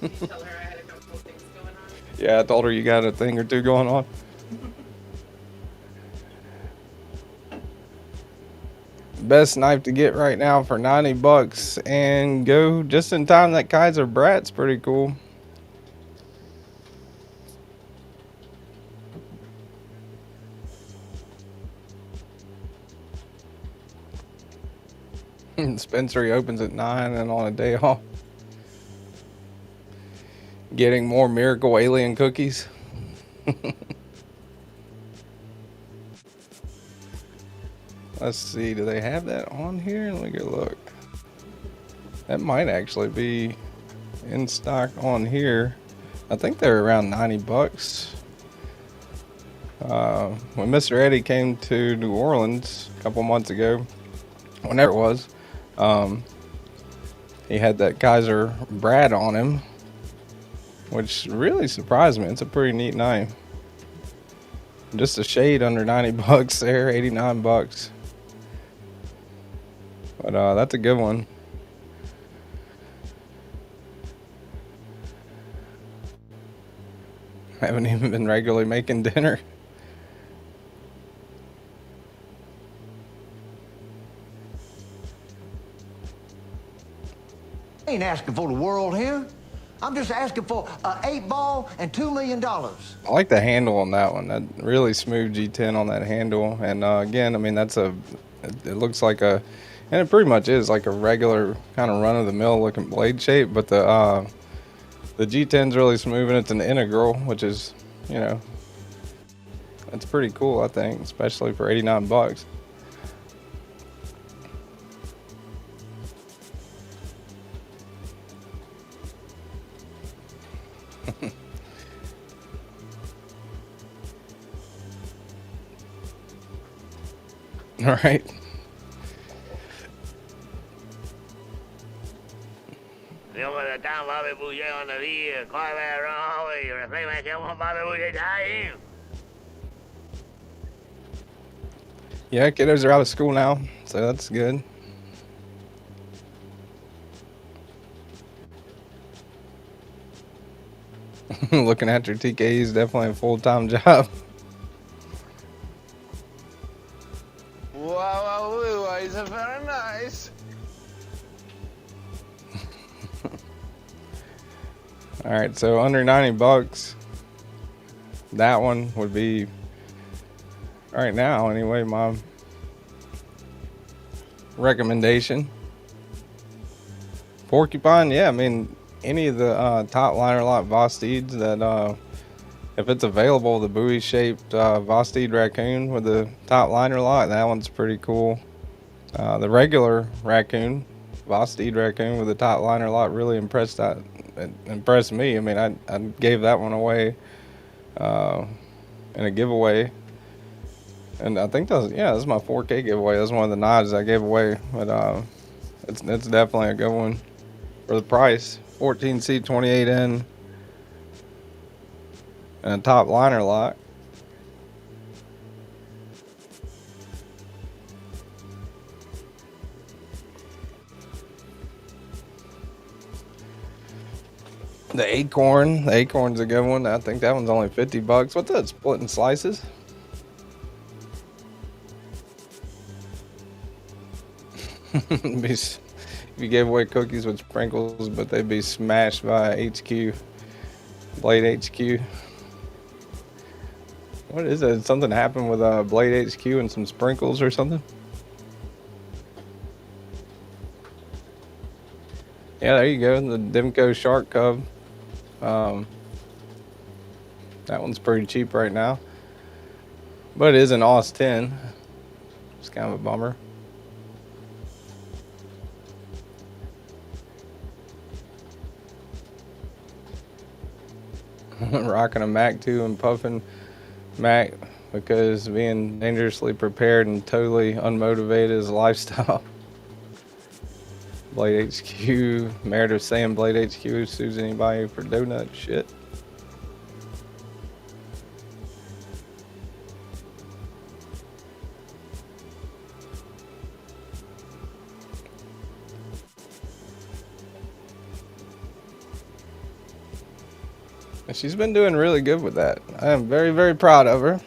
Tell her I had a couple of things going on. Yeah, I told her you got a thing or two going on. Best knife to get right now for 90 bucks and go just in time. That Kizer Brat's pretty cool. Dispensary opens at 9 and on a day off. Getting more miracle alien cookies. Let's see, do they have that on here? Let me go look. That might actually be in stock on here. I think they're around 90 bucks. When Mr. Eddie came to New Orleans a couple months ago, whenever it was, he had that Kizer Brad on him, which really surprised me. It's a pretty neat knife. Just a shade under 90 bucks there, 89 bucks. But that's a good one. Haven't even been regularly making dinner. I ain't asking for the world here. I'm just asking for an 8-ball and $2 million. I like the handle on that one. That really smooth G10 on that handle. And again, I mean, it looks like a, and it pretty much is like a regular kind of run-of-the-mill looking blade shape, but the G10's really smooth, and it's an integral, which is, you know, that's pretty cool, I think, especially for 89 bucks. All right. Nếu mà ta vào về bùi dây on the đi coi về rồi rồi phải mà kéo không vào về bùi dây trái. Yeah, kiddos are out of school now, so that's good. Looking after TKE is definitely a full-time job. Wow, is very nice. All right, so under 90 bucks, that one would be right now anyway my recommendation. Porcupine, yeah, I mean any of the top liner lock Vosteeds that if it's available, the buoy shaped Vosteed raccoon with the top liner lock, that one's pretty cool. The regular raccoon, Vosteed raccoon with the top liner lock, really impressed me. I mean, I gave that one away in a giveaway, and I think that was my 4K giveaway. That's one of the knives I gave away, but it's definitely a good one for the price. 14C 28N and a top liner lock. The acorn's a good one. I think that one's only 50 bucks. What's that, split in slices? If you gave away cookies with sprinkles, but they'd be smashed by HQ, BladeHQ. What is it? Something happened with BladeHQ and some sprinkles or something? Yeah, there you go. The Demco Shark Cub. That one's pretty cheap right now, but it is an AUS 10. It's kind of a bummer. Rocking a Mac 2 and puffing Mac because being dangerously prepared and totally unmotivated is a lifestyle. BladeHQ, Meredith saying BladeHQ sues anybody for donut shit. And she's been doing really good with that. I am very, very proud of her.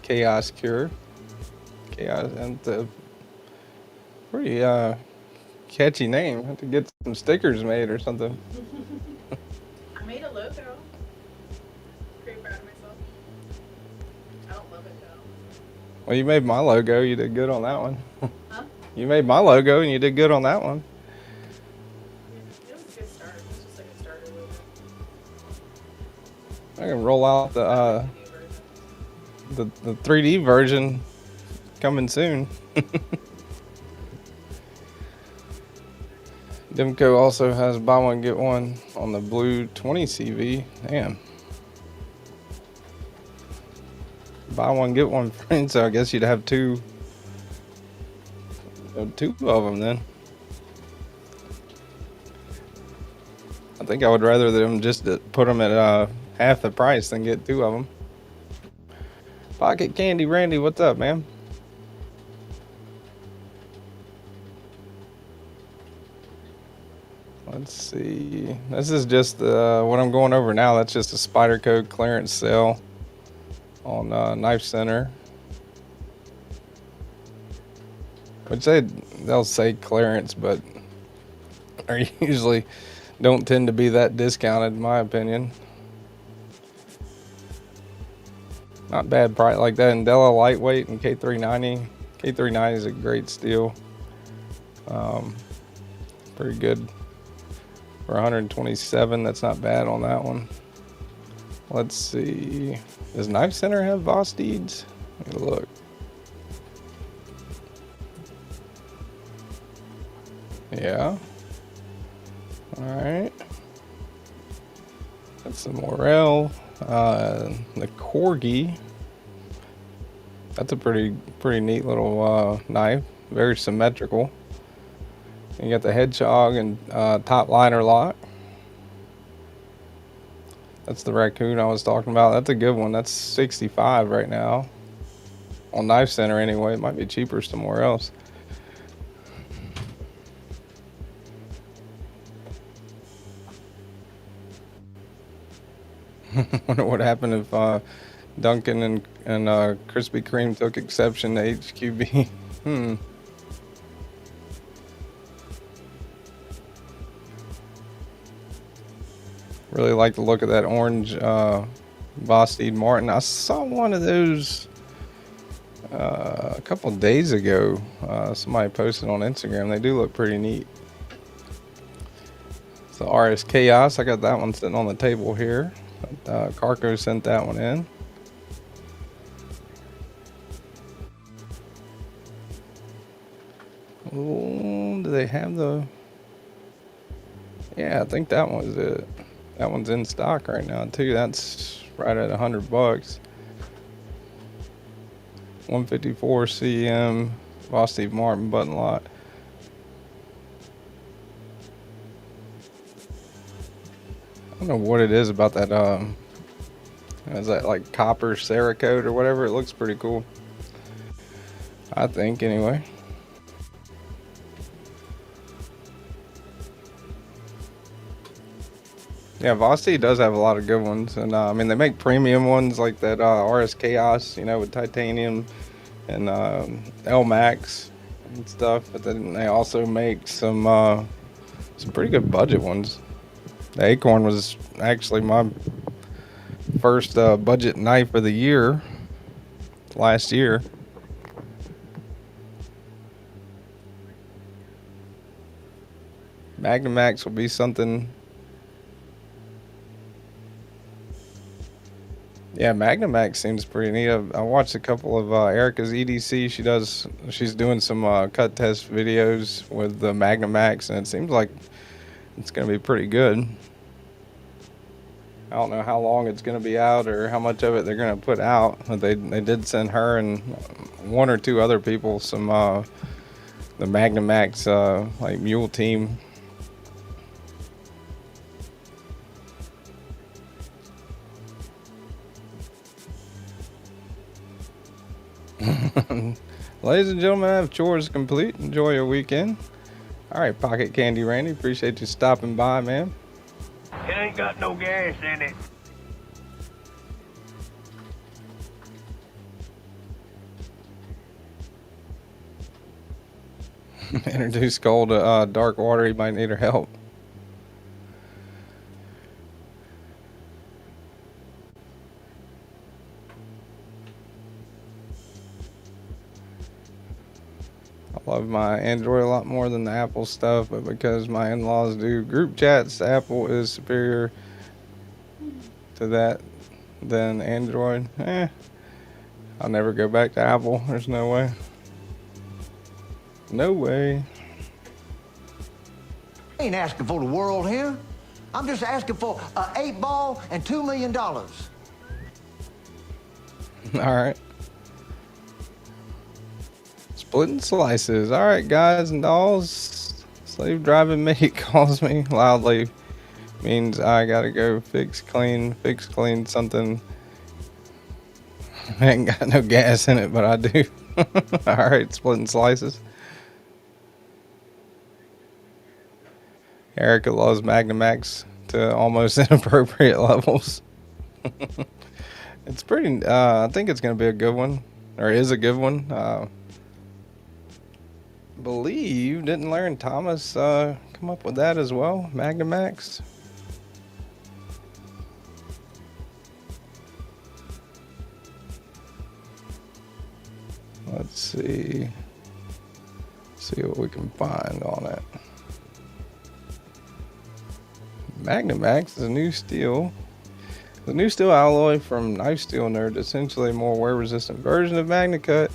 Chaos Cure. Chaos, and the pretty catchy name. I have to get some stickers made or something. I made a logo. Pretty proud of myself. I don't love it though. Well, you made my logo. You did good on that one. Huh? You made my logo and you did good on that one. It was a good start. It was just like a starter logo. I can roll out the 3D version coming soon. Demco also has buy one get one on the blue 20 CV. Damn. Buy one get one free, so I guess you'd have two of them then. I think I would rather them just put them at half the price than get two of them. Pocket Candy Randy, what's up, man? Let's see. This is just what I'm going over now. That's just a Spider Code clearance sale on Knife Center. Which they'll say clearance, but they usually don't tend to be that discounted, in my opinion. Not bad price like that. Indela lightweight and K390. K390 is a great steal. Pretty good for 127. That's not bad on that one. Let's see. Does Knife Center have Vosteeds? Let me look. Yeah. All right. That's the Morel. The Corgi. That's a pretty neat little knife. Very symmetrical. You got the Hedgehog and top liner lock. That's the raccoon I was talking about. That's a good one. That's 65 right now. On Knife Center anyway. It might be cheaper somewhere else. Wonder what happened if Duncan and Krispy Kreme took exception to HQB. Really like the look of that orange Vosteed Martin. I saw one of those a couple days ago. Somebody posted on Instagram. They do look pretty neat. So RS Chaos, I got that one sitting on the table here. Carco sent that one in. Oh, do they have the... Yeah, I think that one's it. That one's in stock right now too. That's right at $100. 154 CM Vosteed Martin button lock. I don't know what it is about that. Is that like copper Cerakote or whatever? It looks pretty cool, I think, anyway. Yeah, Vosteed does have a lot of good ones, and I mean they make premium ones like that RS Chaos, you know, with titanium and L Max and stuff. But then they also make some pretty good budget ones. The Acorn was actually my first budget knife of the year last year. Magnamax will be something. Yeah, Magnamax seems pretty neat. I watched a couple of Erica's EDC. She's doing some cut test videos with the Magnamax, and it seems like it's gonna be pretty good. I don't know how long it's gonna be out or how much of it they're gonna put out. But they did send her and one or two other people some the Magnamax like mule team. Ladies and gentlemen, I have chores complete. Enjoy your weekend. All right, Pocket Candy Randy, appreciate you stopping by, man. It ain't got no gas in it. Introduce Cole to dark water. He might need her help. I love my Android a lot more than the Apple stuff, but because my in-laws do group chats, Apple is superior to that than Android. I'll never go back to Apple. There's no way. No way. I ain't asking for the world here. I'm just asking for an 8-ball and $2 million. All right. Splitting slices. All right, guys and dolls. Slave driving mate calls me loudly. Means I gotta go fix clean something. I ain't got no gas in it, but I do. All right, splitting slices. Erica loves Magnamax to almost inappropriate levels. It's pretty. I think it's gonna be a good one, or is a good one. Believe didn't Larry Thomas come up with that as well? Magnamax. Let's see what we can find on it. Magnamax is a new steel. The new steel alloy from Knife Steel Nerd, essentially a more wear-resistant version of MagnaCut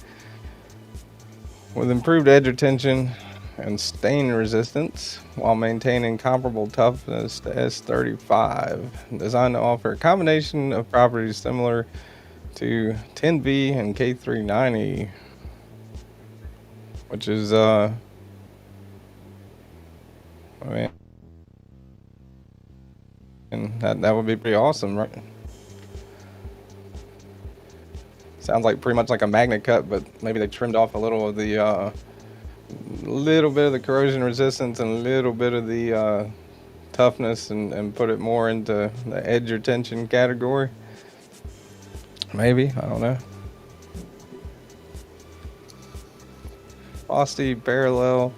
with improved edge retention and stain resistance while maintaining comparable toughness to S35. Designed to offer a combination of properties similar to 10V and K390, which is I mean, and that would be pretty awesome, right? Sounds like pretty much like a MagnaCut, but maybe they trimmed off a little of the little bit of the corrosion resistance and a little bit of the toughness and put it more into the edge retention category. Maybe, I don't know. Vosteed parallel.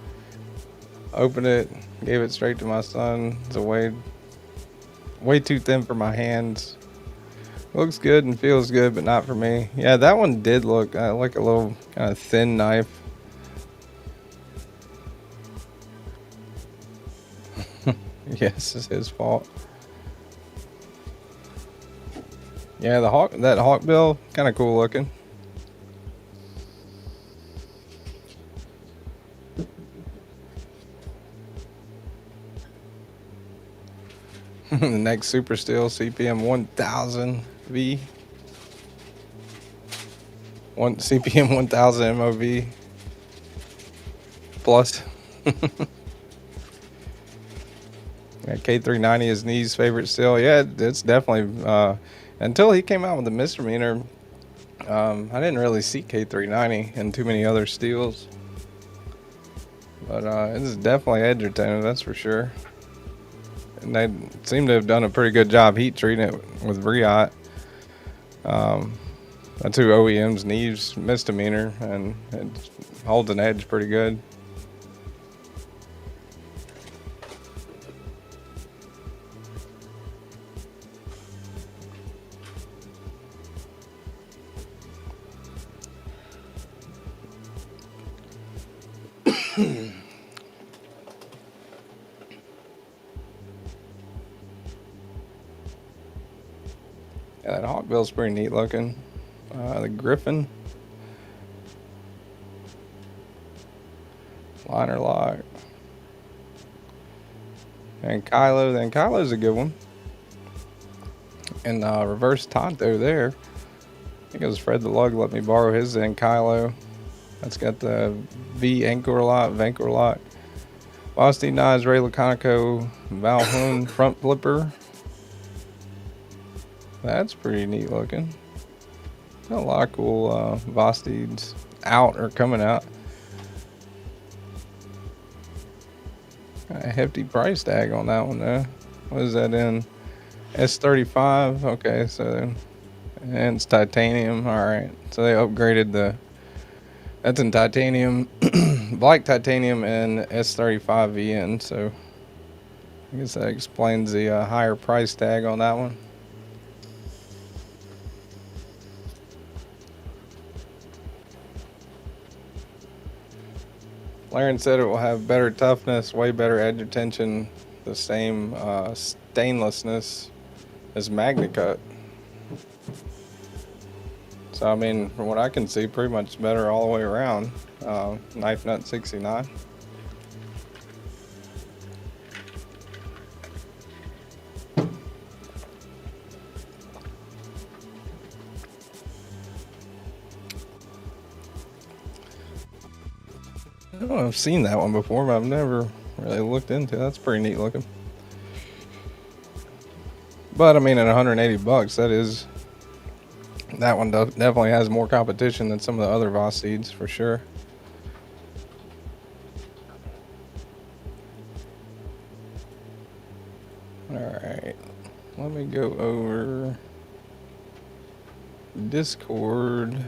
Opened it, gave it straight to my son. It's a way too thin for my hands. Looks good and feels good, but not for me. Yeah, that one did look like a little kind of thin knife. Yes, it's his fault. Yeah, that hawk bill, kind of cool looking. The next Super Steel CPM 1000 V. CPM 1000 MOV plus. Yeah, K390 is Knees' favorite steel. Yeah, it's definitely until he came out with the misdemeanor. I didn't really see K390 in too many other steels, but it's definitely edge retainer, that's for sure. And they seem to have done a pretty good job heat treating it with Briot. That's who OEM's Knees misdemeanor, and it holds an edge pretty good. Yeah, that hawkbill's pretty neat looking. The Griffin. Liner lock. And Kylo. Then Kylo's a good one. And reverse Tonto there. I think it was Fred the Lug let me borrow his then Kylo. That's got the V anchor lock, Vancor lock. Vosteed Knives Ray Laconico Valhoon front flipper. That's pretty neat looking. Got a lot of cool Vosteeds out or coming out. Got a hefty price tag on that one though. What is that in? S35. Okay, so and it's titanium. All right, so they upgraded the. That's in titanium, black titanium and S35 VN. So I guess that explains the higher price tag on that one. Laren said it will have better toughness, way better edge retention, the same stainlessness as MagnaCut. So I mean, from what I can see, pretty much better all the way around. Knife Nut 69. I don't know, I've seen that one before, but I've never really looked into it. That's pretty neat looking. But I mean, at 180 bucks, that one definitely has more competition than some of the other Vosteeds for sure. All right, let me go over Discord.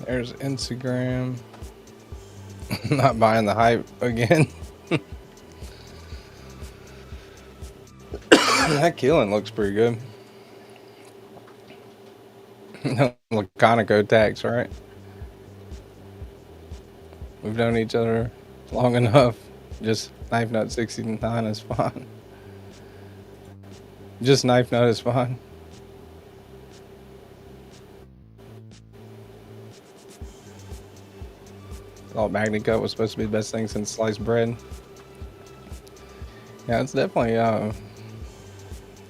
There's Instagram. Not buying the hype again. That killing looks pretty good. Laconico tax, right? We've known each other long enough. Just Knife Nut 69 is fine. Just Knife Nut is fine. thought Magni Cut was supposed to be the best thing since sliced bread. Yeah, it's definitely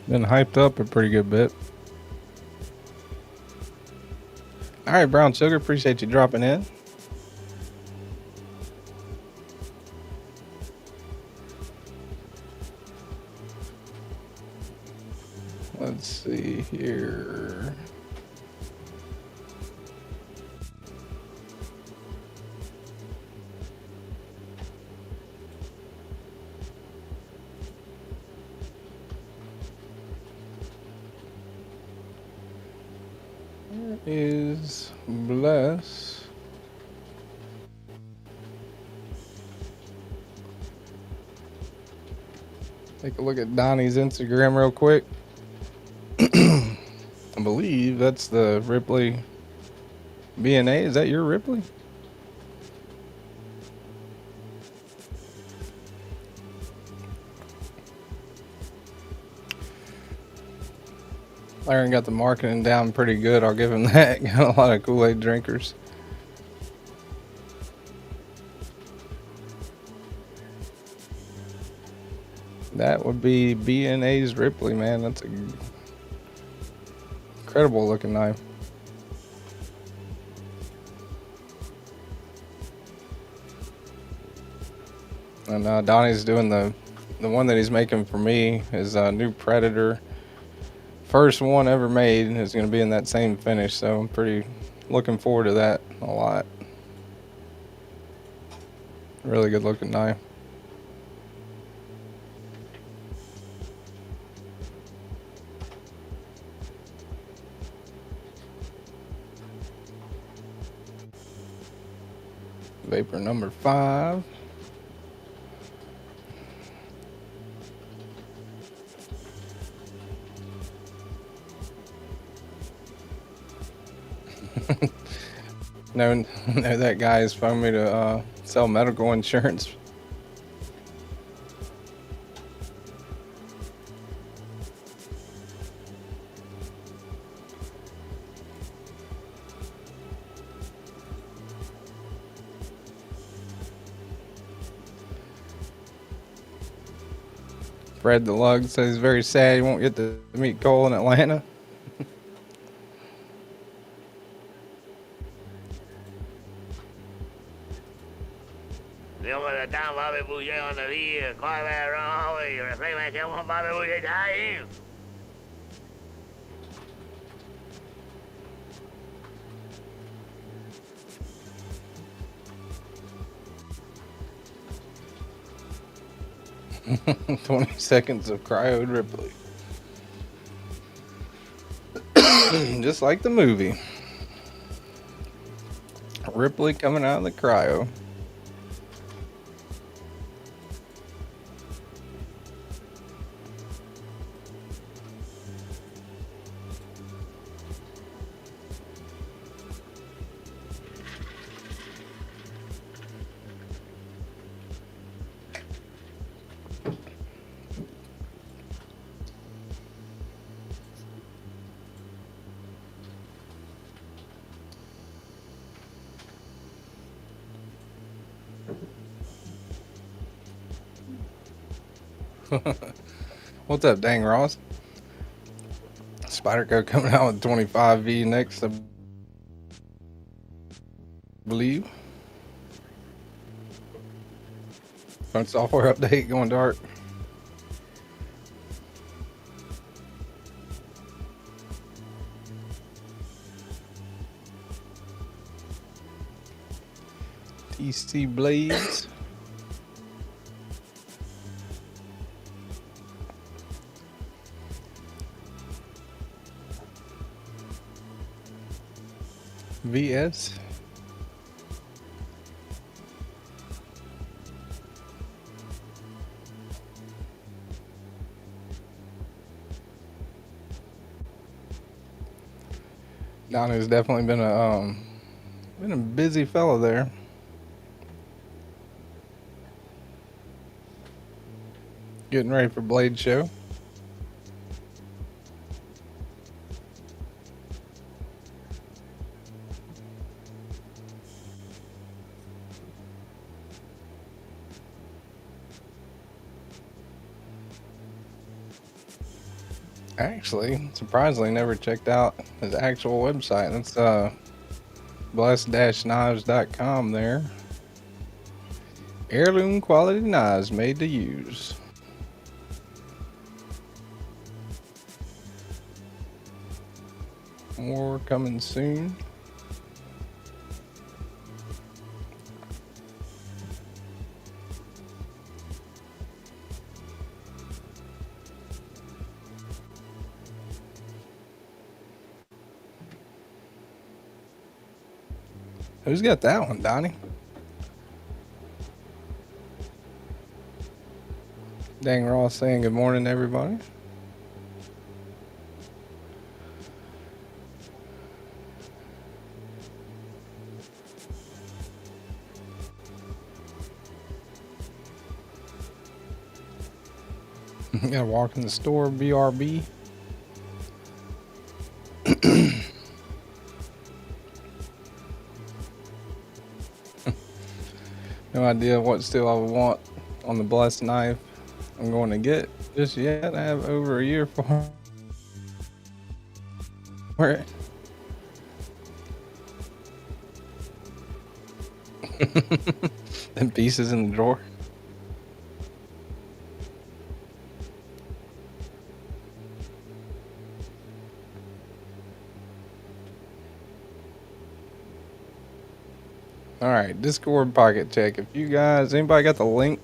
been hyped up a pretty good bit. All right, Brown Sugar, appreciate you dropping in. Let's see here. Where is Bless? Take a look at Donnie's Instagram real quick. I believe that's the Ripley BNA. Is that your Ripley? Larry got the marketing down pretty good. I'll give him that. Got a lot of Kool-Aid drinkers. That would be BNA's Ripley, man. That's a incredible looking knife. And Donnie's doing the one that he's making for me is a new Predator. First one ever made is going to be in that same finish, so I'm pretty looking forward to that a lot. Really good looking knife. Vapor number 5. No, that guy has phoned me to sell medical insurance. Fred the Lug says he's very sad he won't get to meet Cole in Atlanta. Dios de tan va a bouger on the vie, quoi va wrong, you reflect like you won't bother bouger dying. "20 seconds of cryo Ripley." Just like the movie. Ripley coming out of the cryo. What's up, Dang Ross? Spyderco coming out with 25V next, I believe. Phone software update going dark. TC Blades. VS. Donnie's definitely been a busy fella there. Getting ready for Blade Show. Actually, surprisingly, never checked out his actual website. That's blessed-knives.com there. Heirloom quality knives made to use. More coming soon. Who's got that one, Donnie? Dang Ross saying good morning, everybody. Gotta walk in the store, BRB. No idea what steel I would want on the blessed knife I'm going to get just yet. I have over a year for it. And pieces in the drawer. All right, Discord pocket check. If you guys, anybody got the link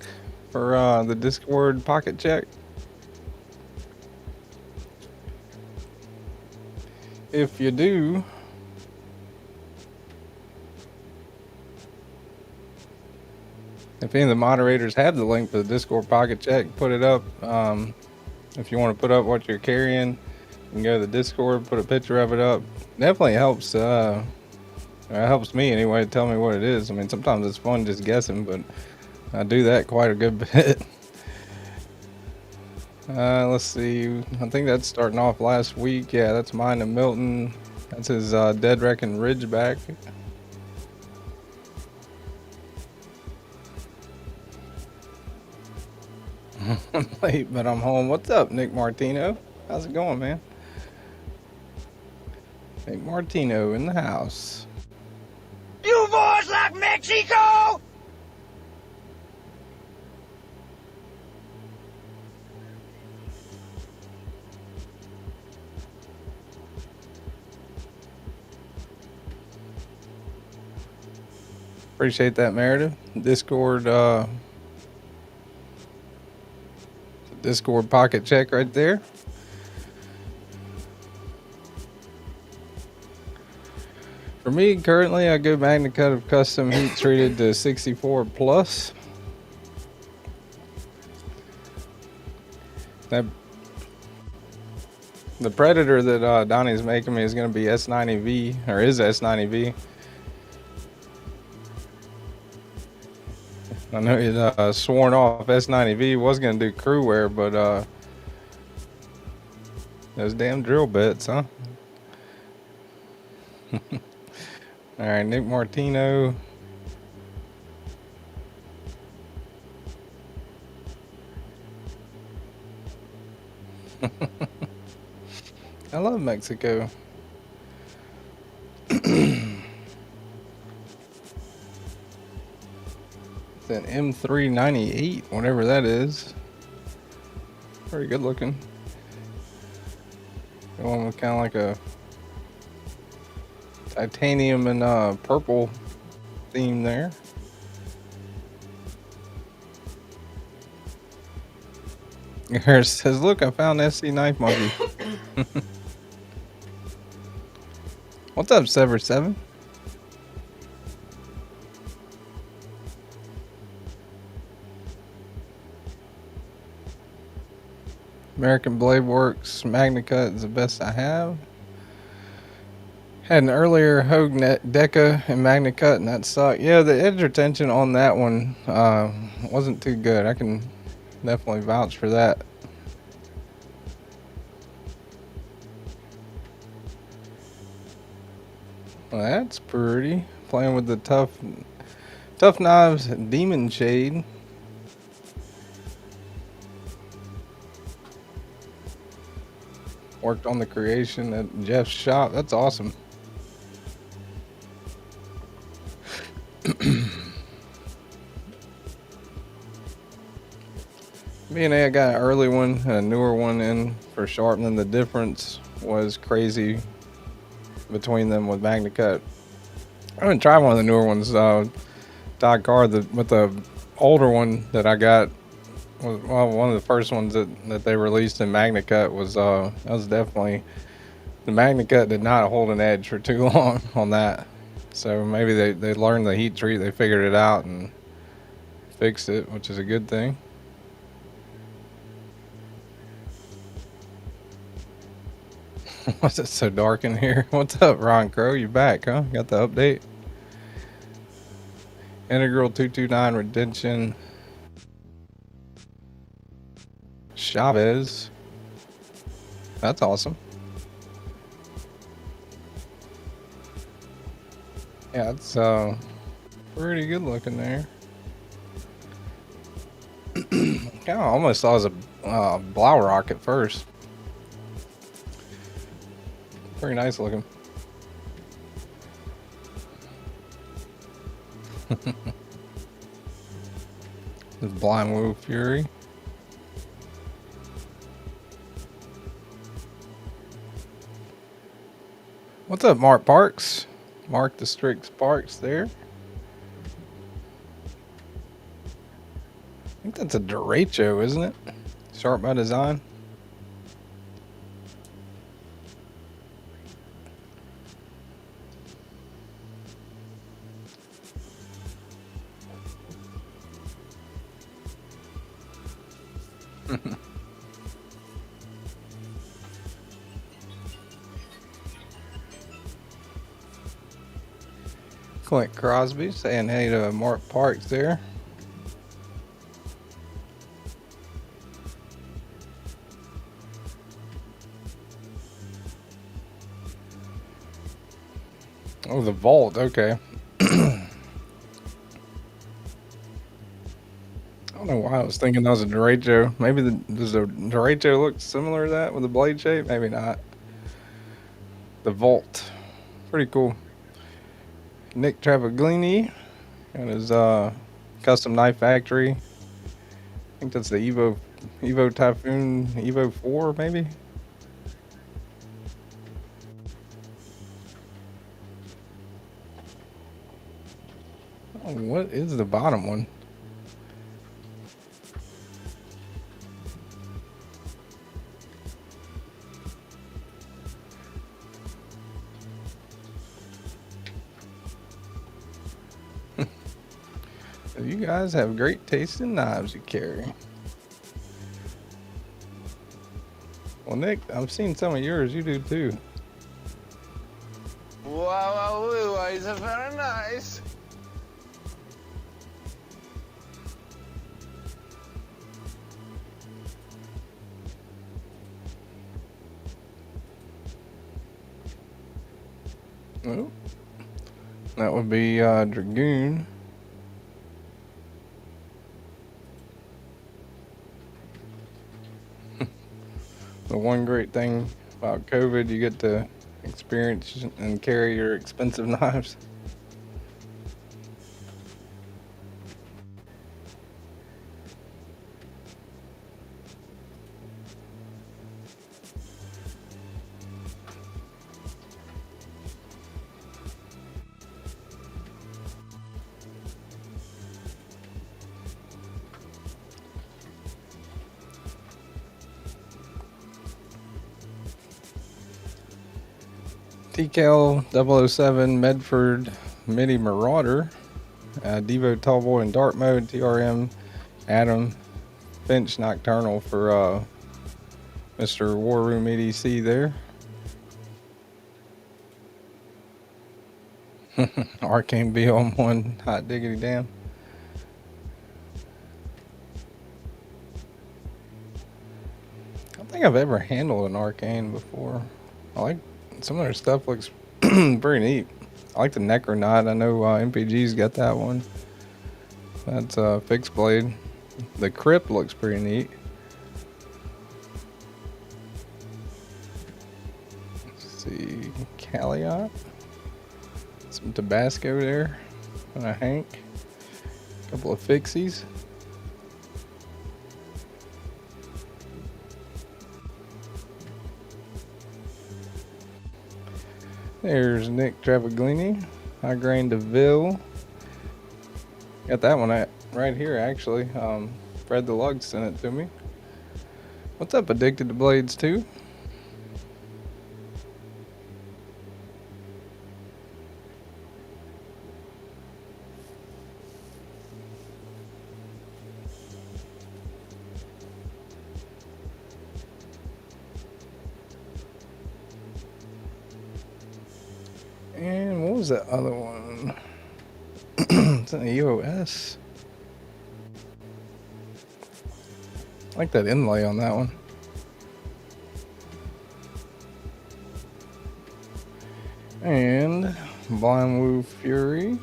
for the Discord pocket check? If you do, if any of the moderators have the link for the Discord pocket check, put it up. If you want to put up what you're carrying, you can go to the Discord, put a picture of it up. Definitely helps. It helps me anyway to tell me what it is. I mean, sometimes it's fun just guessing, but I do that quite a good bit. Let's see. I think that's starting off last week. Yeah, that's mine and Milton. That's his Dead Reckon Ridgeback. I'm late, but I'm home. What's up, Nick Martino? How's it going, man? Nick Martino in the house. You boys like Mexico? Appreciate that, Meredith. Discord pocket check right there. For me, currently, I go MagnaCut of custom heat treated to 64 plus. That the Predator that Donnie's making me is going to be S90V, or is S90V. I know he'd sworn off S90V, was going to do crew wear, but those damn drill bits, huh? All right, Nick Martino. I love Mexico. It's an M398, whatever that is. Very good looking. Going with kind of like a titanium and purple theme there. Here it says, look, I found SC Knife Monkey. What's up, Sever7? American Blade Works MagnaCut is the best I have. Had an earlier Hogue Deca and MagnaCut, and that sucked. Yeah, the edge retention on that one wasn't too good. I can definitely vouch for that. Well, that's pretty. Playing with the Tough Knives Demon Shade. Worked on the creation at Jeff's shop. That's awesome. Me and I got an early one, a newer one in for sharpening. The difference was crazy between them with MagnaCut. I haven't tried one of the newer ones. Todd Carr, with the older one that I got, was one of the first ones that they released in MagnaCut was that was definitely, the MagnaCut did not hold an edge for too long on that. So maybe they learned the heat treat, they figured it out and fixed it, which is a good thing. What's it so dark in here? What's up, Ron Crow? You back, huh? Got the update? Integral 229 Redemption. Chavez. That's awesome. Yeah, it's pretty good looking there. Kind of almost saw as a Blau Rock at first. Pretty nice looking. This Blind Woo Fury. What's up, Mark Parks? Mark the Strict Sparks there. I think that's a derecho, isn't it? Sharp by design. Clint Crosby saying hey to Mark Parks there. Oh, the vault. Okay. I don't know why I was thinking that was a derecho. Maybe does the derecho look similar to that with the blade shape? Maybe not. The vault. Pretty cool. Nick Travaglini and his custom knife factory. I think that's the Evo Typhoon Evo 4 maybe. Oh, what is the bottom one? You guys have great taste in knives you carry. Well, Nick, I've seen some of yours. You do too. Wow, it's very nice. Oh, that would be Dragoon. The one great thing about COVID, you get to experience and carry your expensive knives. TCal 007 Medford Midi Marauder, Devo Tallboy in Dark Mode, TRM Adam Finch Nocturnal for Mr. War Room EDC there. Arcane BL1 hot diggity damn. I don't think I've ever handled an Arcane before. I like some of their stuff, looks pretty neat. I like the Necronaut. I know MPG's got that one. That's a fixed blade. The Crypt looks pretty neat. see, Calliot, some Tabasco there, and a Hank, a couple of fixies. There's Nick Travaglini, High Grain DeVille. Got that one right here actually. Fred the Lug sent it to me. What's up, Addicted to Blades too? And what was that other one? It's an EOS. I like that inlay on that one. And Blind Woo Fury.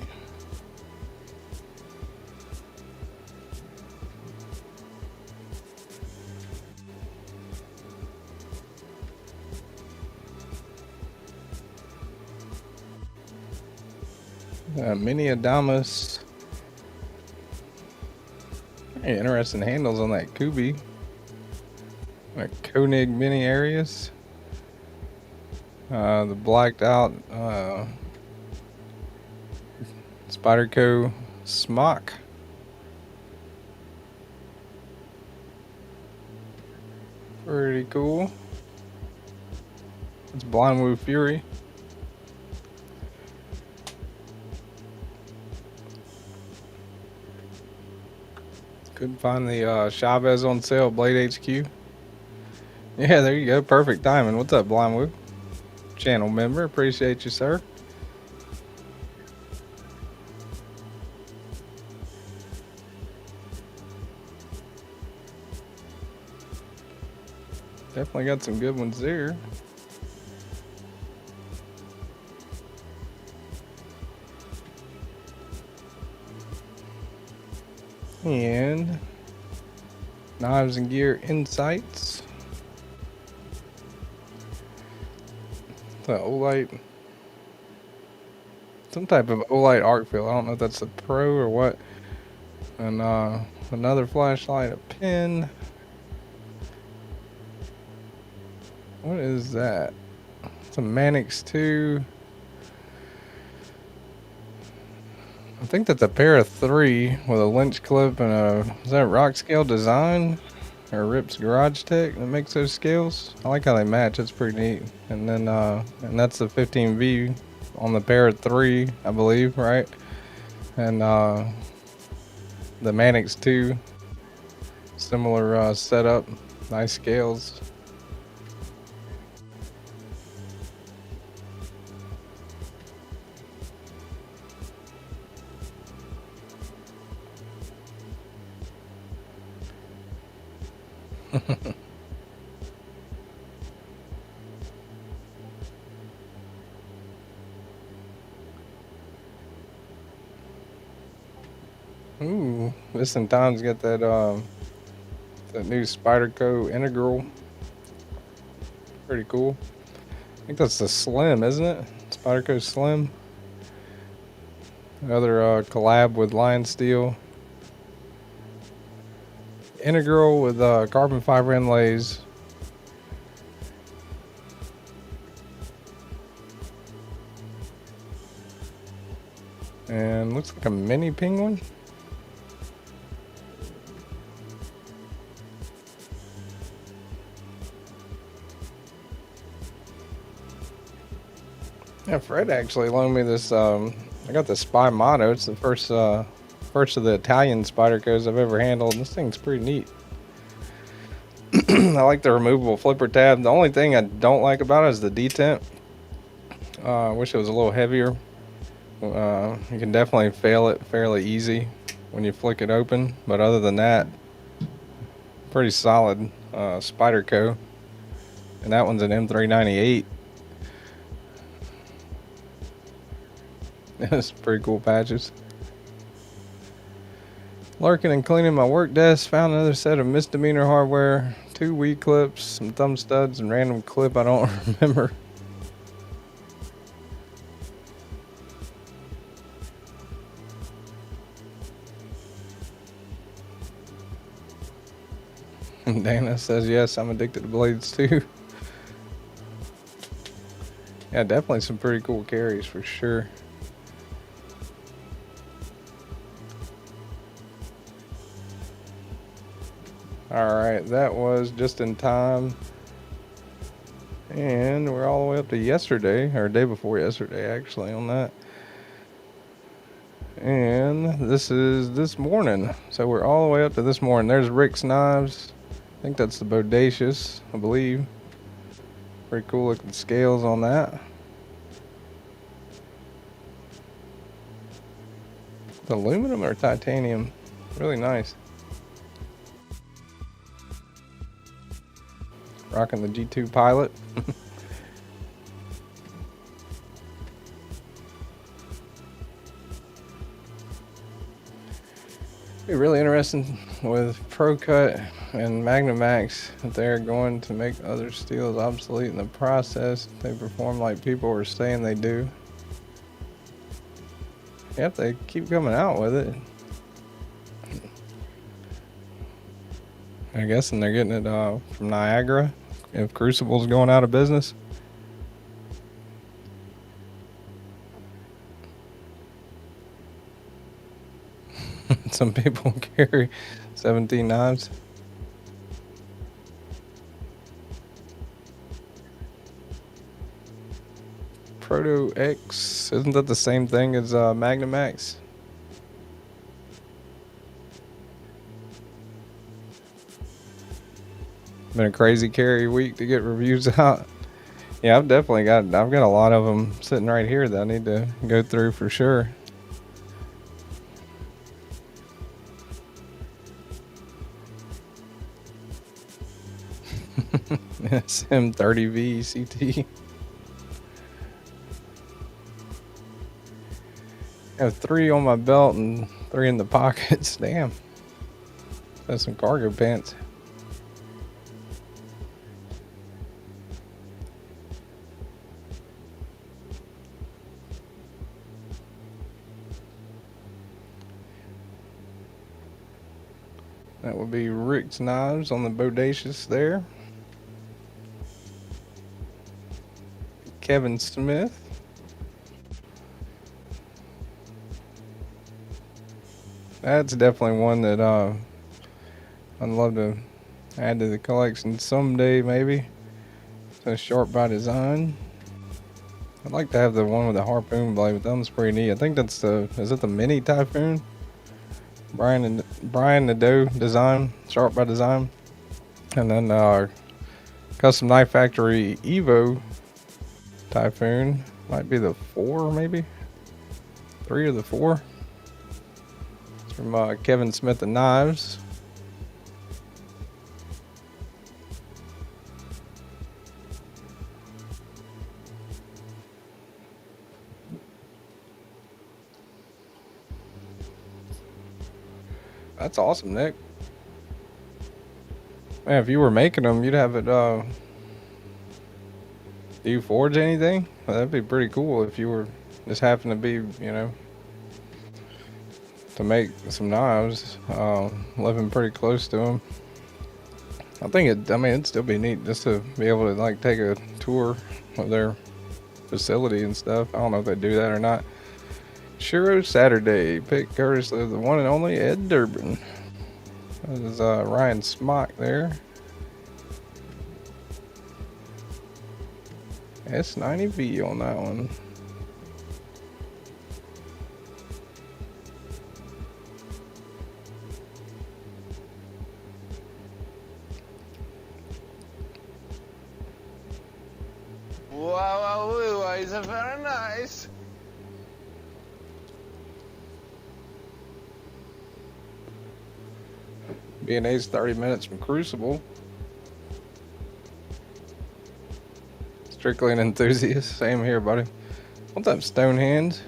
Mini Adamas. Hey, interesting handles on that Kubi. Like Koenig Mini Arius. The blacked out Spyderco Smock. Pretty cool. It's Blind Woo Fury. Couldn't find the Chavez on sale, BladeHQ. Yeah, there you go. Perfect timing. What's up, Blind Woo? Channel member. Appreciate you, sir. Definitely got some good ones there. And Knives and Gear Insights. The Olight, some type of Olight arc field. I don't know if that's a pro or what. And another flashlight, a pin. What is that? It's a Manix 2. I think that's a pair of 3 with a lynch clip and a, is that rock scale design? Or Rips Garage Tech that makes those scales. I like how they match, it's pretty neat. And then, and that's the 15V on the pair of 3, I believe, right? And the Manix 2, similar setup, nice scales. Ooh, this and Tom's got that that new Spyderco Integral. Pretty cool. I think that's the Slim, isn't it? Spyderco Slim. Another collab with Lion Steel. Integral with carbon fiber inlays. And looks like a mini penguin. Yeah, Fred actually loaned me this. I got the Spy Motto. It's the first of the Italian Spydercos I've ever handled. This thing's pretty neat. I like the removable flipper tab. The only thing I don't like about it is the detent. I wish it was a little heavier. You can definitely fail it fairly easy when you flick it open. But other than that, pretty solid Spyderco. And that one's an M398. That's pretty cool patches. Lurking and cleaning my work desk, found another set of misdemeanor hardware, 2 weed clips, some thumb studs, and random clip I don't remember. Dana says, yes, I'm addicted to blades too. Yeah, definitely some pretty cool carries for sure. Alright, that was just in time. And we're all the way up to yesterday, or day before yesterday actually on that. And this is this morning. So we're all the way up to this morning. There's Rick's Knives. I think that's the Bodacious, I believe. Pretty cool looking scales on that. The aluminum or titanium? Really nice. Rocking the G2 Pilot. Be really interesting with Pro Cut and Magnamax if they're going to make other steels obsolete in the process. They perform like people were saying they do. Yep, they keep coming out with it. I guess, and they're getting it from Niagara if Crucible's going out of business. Some people carry 17 knives. Proto X, isn't that the same thing as Magnamax? Been a crazy carry week to get reviews out. Yeah, I've got a lot of them sitting right here that I need to go through for sure. SM30V CT. I have 3 on my belt and 3 in the pockets. Damn. That's some cargo pants. That would be Rick's Knives on the Bodacious there. Kevin Smith. That's definitely one that I'd love to add to the collection someday, maybe. It's Sharp by Design. I'd like to have the one with the harpoon blade, but that one's pretty neat. I think that's is it the Mini Typhoon? Brian Nadeau Design, Sharp by Design. And then Custom Knife Factory Evo Typhoon. Might be the 4, maybe? 3 or the 4. It's from Kevin Smith and Knives. That's awesome, Nick. Man, if you were making them, you'd have it, do you forge anything? Well, that'd be pretty cool if you were just happen to be, you know, to make some knives, living pretty close to them. I mean, it'd still be neat just to be able to, like, take a tour of their facility and stuff. I don't know if they do that or not. Shiro Saturday, pick courtesy of the one and only Ed Durbin. That is Ryan Smock there. S90V on that one. Wow, it's very nice. B&A's 30 minutes from Crucible. Strictly an enthusiast. Same here, buddy. What's up, Stonehand?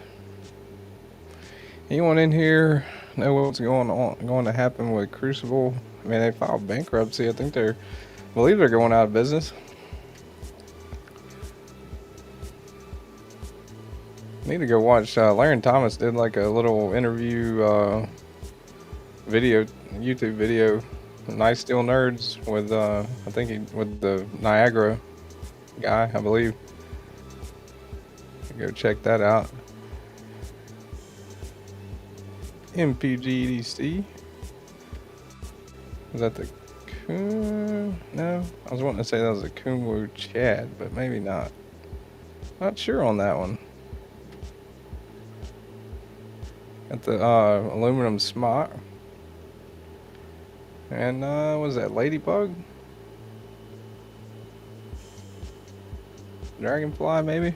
Anyone in here know what's going to happen with Crucible? I mean, they filed bankruptcy. I believe they're going out of business. Need to go watch. Larry Thomas did like a little interview video, YouTube video Nice Steel Nerds with I think with the Niagara guy, I believe. Go check that out. MPGDC. Was that the no? I was wanting to say that was a Kunwu Chad, but maybe not. Not sure on that one. Got the aluminum smock. And was that Ladybug? Dragonfly maybe?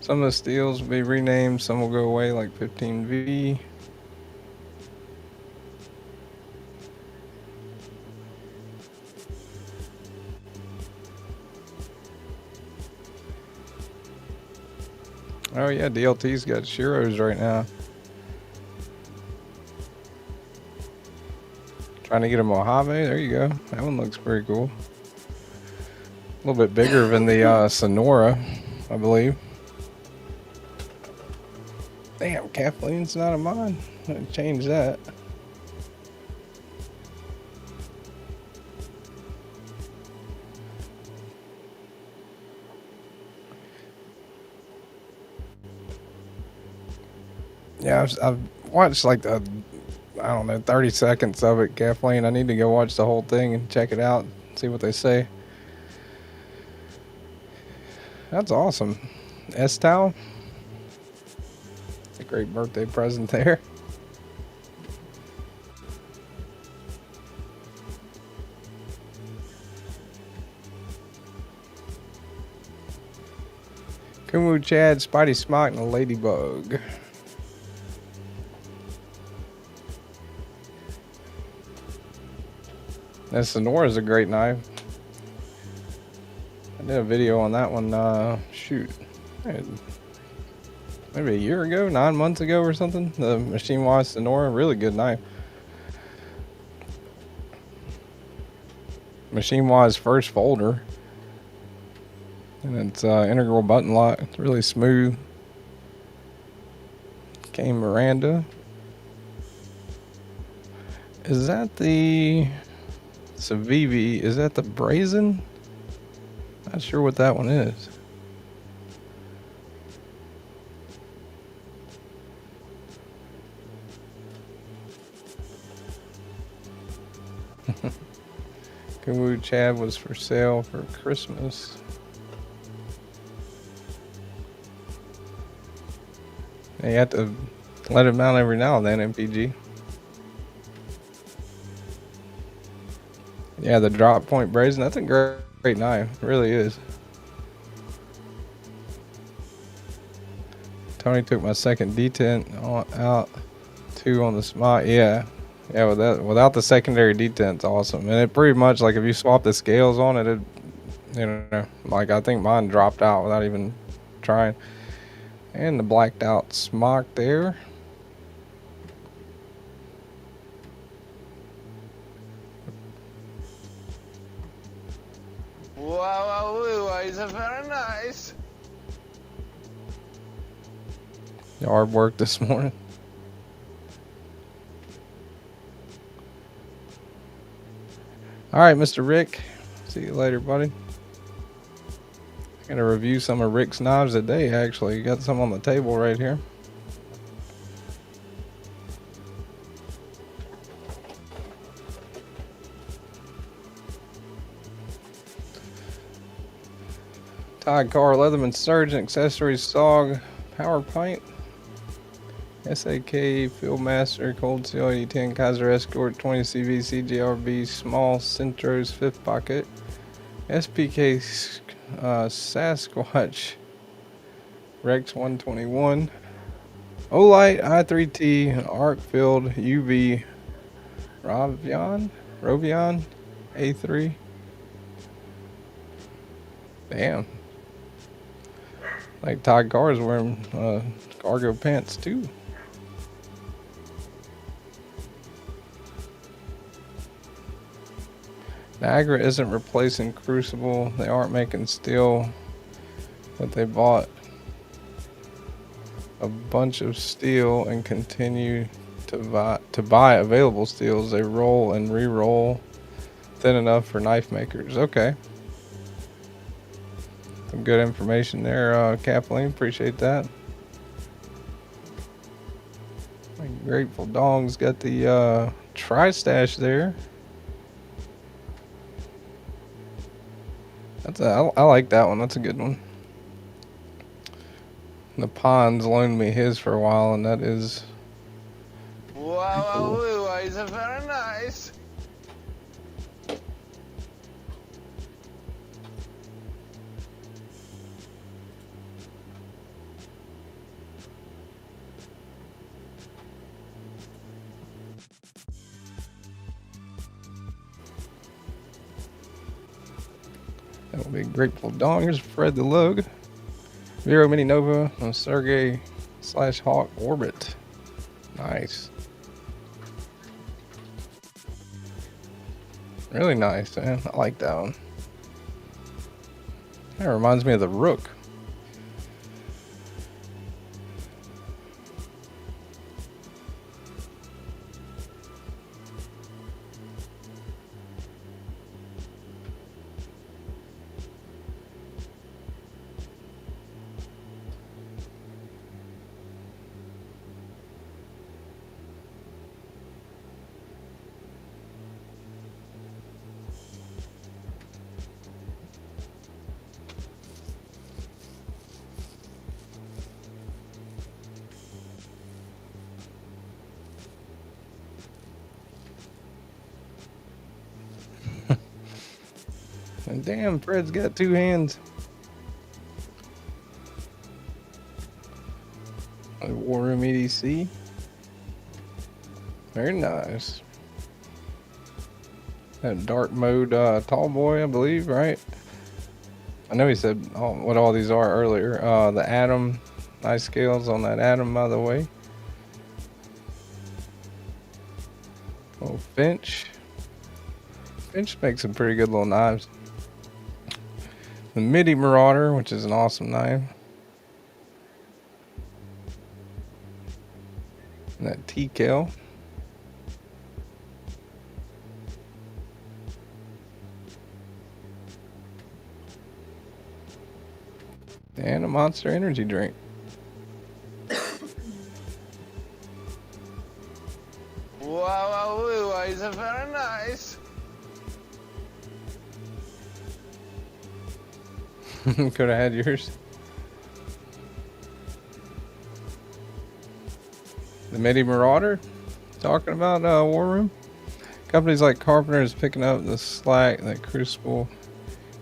Some of the steels will be renamed, some will go away like 15V. Oh yeah, DLT's got Shiros right now. Trying to get a Mojave, there you go. That one looks pretty cool. A little bit bigger than the Sonora, I believe. Damn, Kathleen's not a mod. I'm gonna change that. Yeah, I've watched like the, I don't know, 30 seconds of it, Kathleen. I need to go watch the whole thing and check it out, see what they say. That's awesome. S-Towel. A great birthday present there. Kunwu Chad, Spidey Smock, and a Ladybug. That Sonora's a great knife. I did a video on that one, shoot, maybe a year ago, 9 months ago or something. The Machine Wash Sonora, really good knife. Machine Wash first folder. And it's integral button lock. It's really smooth. Came Miranda. Is that the Civivi? Is that the Brazen? Not sure what that one is. Kunwu Chad was for sale for Christmas. You have to let it mount every now and then, MPG. Yeah, the drop point brazen, that's a great knife. It really is. Tony took my second detent out, 2 on the spot. Yeah, without the secondary detent's awesome. And it pretty much, like, if you swap the scales on it, you know, like I think mine dropped out without even trying. And the blacked out smock there. Wow, it's very nice. Hard work this morning. All right, Mr. Rick. See you later, buddy. Gonna review some of Rick's knives today. Actually, got some on the table right here. Tide Car, Leatherman Surgeon, Accessories, SOG, Power Pint, SAK, Fieldmaster, Cold Seal 8010, Kizer Escort, 20 CV, CJRB, Small Centros, 5th Pocket, SPK Sasquatch, Rex 121, Olight, I3T, Arcfield, UV, Rovion, A3. Damn. Like Todd Carr is wearing cargo pants too. Niagara isn't replacing Crucible. They aren't making steel, but they bought a bunch of steel and continue to buy available steels. They roll and re-roll thin enough for knife makers. Okay. Some good information there, Kathleen. Appreciate that. Grateful Dong's got the tri-stash there. I like that one. That's a good one. The Pond's loaned me his for a while, and that is Wow, it's very nice. that will be Grateful Dong. Here's Fred the Lug. Vero Mini Nova on Sergey / Hawk Orbit. Nice. Really nice, man. I like that one. That reminds me of the Rook. And damn, Fred's got two hands. War Room EDC. Very nice. That dark mode tall boy, I believe, right? I know he said what all these are earlier. The Atom, nice scales on that Atom, by the way. Oh, Finch. Finch makes some pretty good little knives. The MIDI Marauder, which is an awesome knife. And that T-Kel. And a Monster Energy drink. Wow, it's very nice. Could have had yours. The MIDI Marauder, talking about War Room. Companies like Carpenter is picking up the slack that Crucible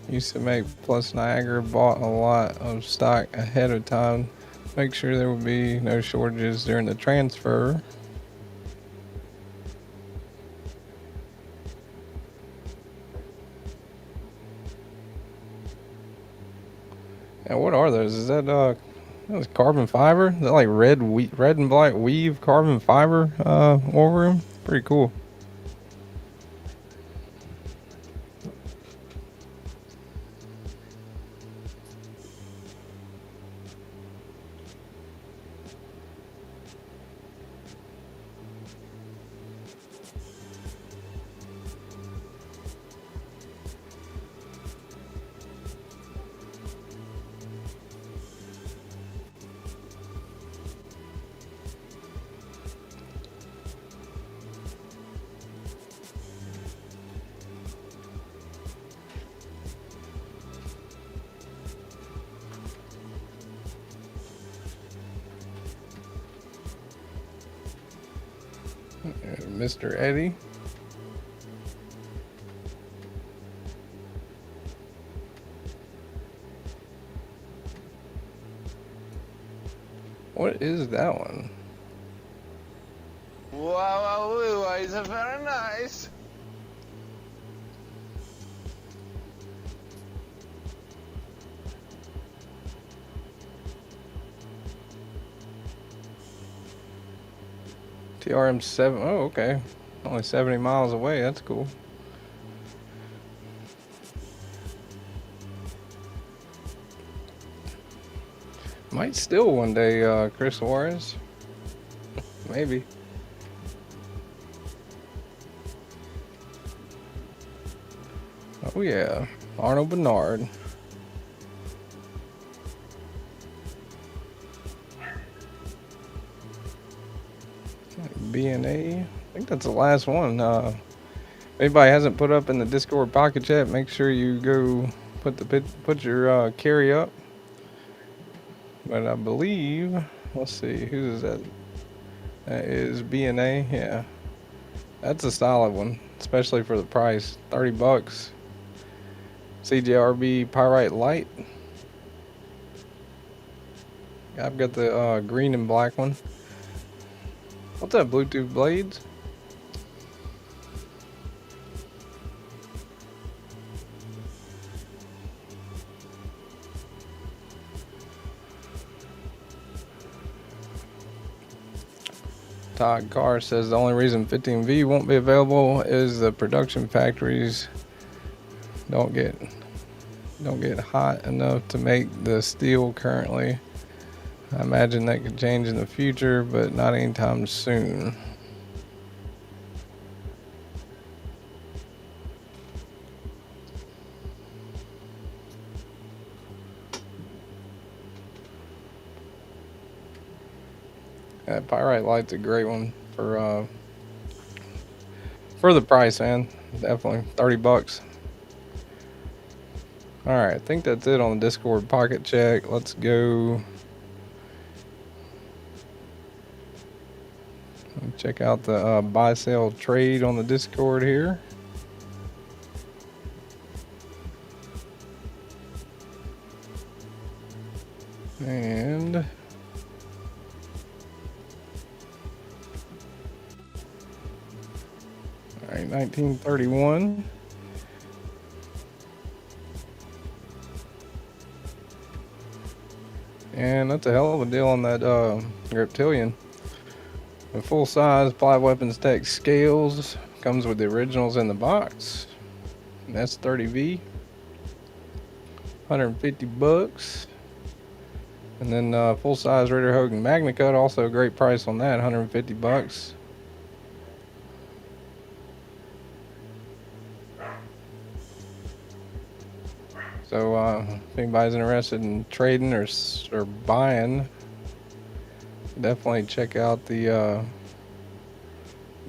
used to make, plus Niagara bought a lot of stock ahead of time. Make sure there will be no shortages during the transfer. And what are those? Is that that's carbon fiber? Is that like red and black weave carbon fiber War Room? Pretty cool. Mr. Eddie. What is that one? Wow, it's very nice. TRM7. Oh, okay. Only 70 miles away. That's cool. Might steal one day, Chris Juarez. Maybe. Oh yeah, Arnold Bernard. BNA. I think that's the last one. If anybody hasn't put up in the Discord pocket chat, make sure you go put your carry up. But I believe, let's see, who's that? That is BNA. Yeah, that's a solid one, especially for the price. 30 bucks. CJRB Pyrite Light. I've got the green and black one. What's that, Bluetooth blades? Todd Carr says the only reason 15V won't be available is the production factories don't get hot enough to make the steel currently. I imagine that could change in the future, but not anytime soon. That Pyrite Light's a great one for the price, man. Definitely 30 bucks. All right, I think that's it on the Discord pocket check. Let's go. Check out the buy sell trade on the Discord here. And all right, 1931. And that's a hell of a deal on that reptilian. The full size Applied Weapons Tech scales comes with the originals in the box. And that's 30V, 150 bucks. And then full size Ritter Hogan Magna Cut, also a great price on that, 150 bucks. So if anybody's interested in trading or buying, definitely check out the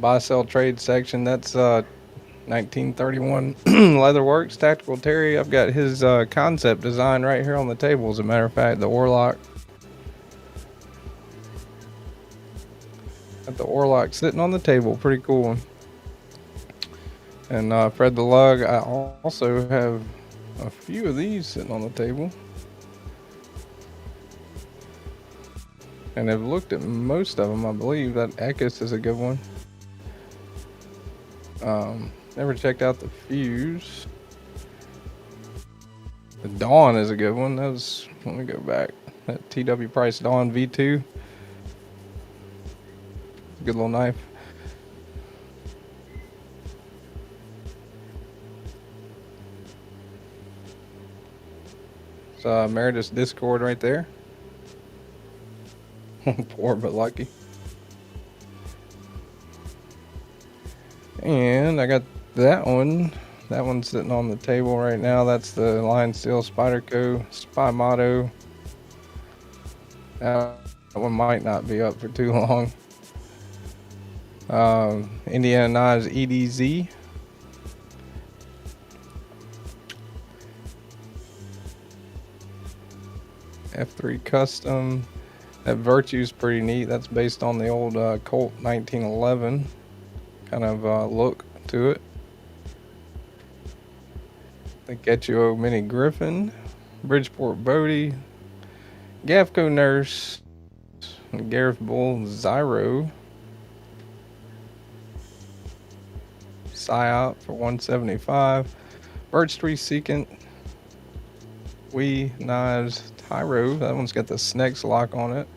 buy sell trade section. That's 1931 Leatherworks Tactical Terry. I've got his concept design right here on the table, as a matter of fact. The Warlock. Got the Warlock sitting on the table, pretty cool one. And Fred the Lug, I also have a few of these sitting on the table, and I've looked at most of them. I believe that Ekis is a good one. Never checked out the Fuse. The Dawn is a good one. That was, let me go back, that TW Price Dawn V2. Good little knife. It's Meredith's Discord right there. Poor but lucky. And I got that one. That one's sitting on the table right now. That's the Lion Steel Spyderco Spy Motto. That one might not be up for too long. Indiana Knives EDZ. F3 Custom. That Virtue's pretty neat. That's based on the old Colt 1911 kind of look to it. The Getcho Mini Griffin, Bridgeport Bodie, Gavco Nurse, Gareth Bull Zyro, Psyop for 175, Birch Tree Secant, Knives Tyro. That one's got the Snex lock on it.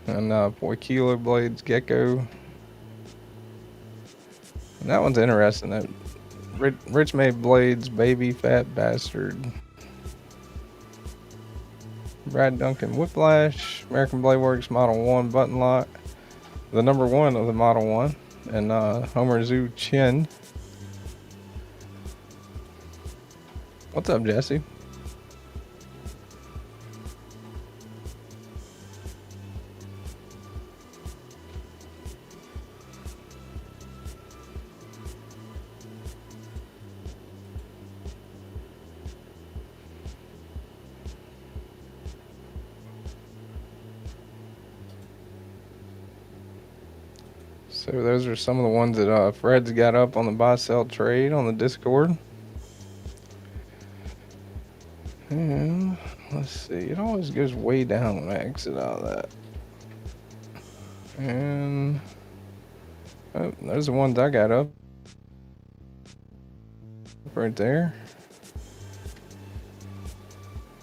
And Boy Kilo Blades Gecko. And that one's interesting. That Rich Made Blades Baby Fat Bastard. Brad Duncan Whiplash. American Blade Works Model 1 Button Lock. The number 1 of the Model 1. And Homer Zoo Chin. What's up, Jesse? So those are some of the ones that Fred's got up on the buy sell trade on the Discord. And let's see, it always goes way down when I exit out of that. And oh, those are the ones I got up right there.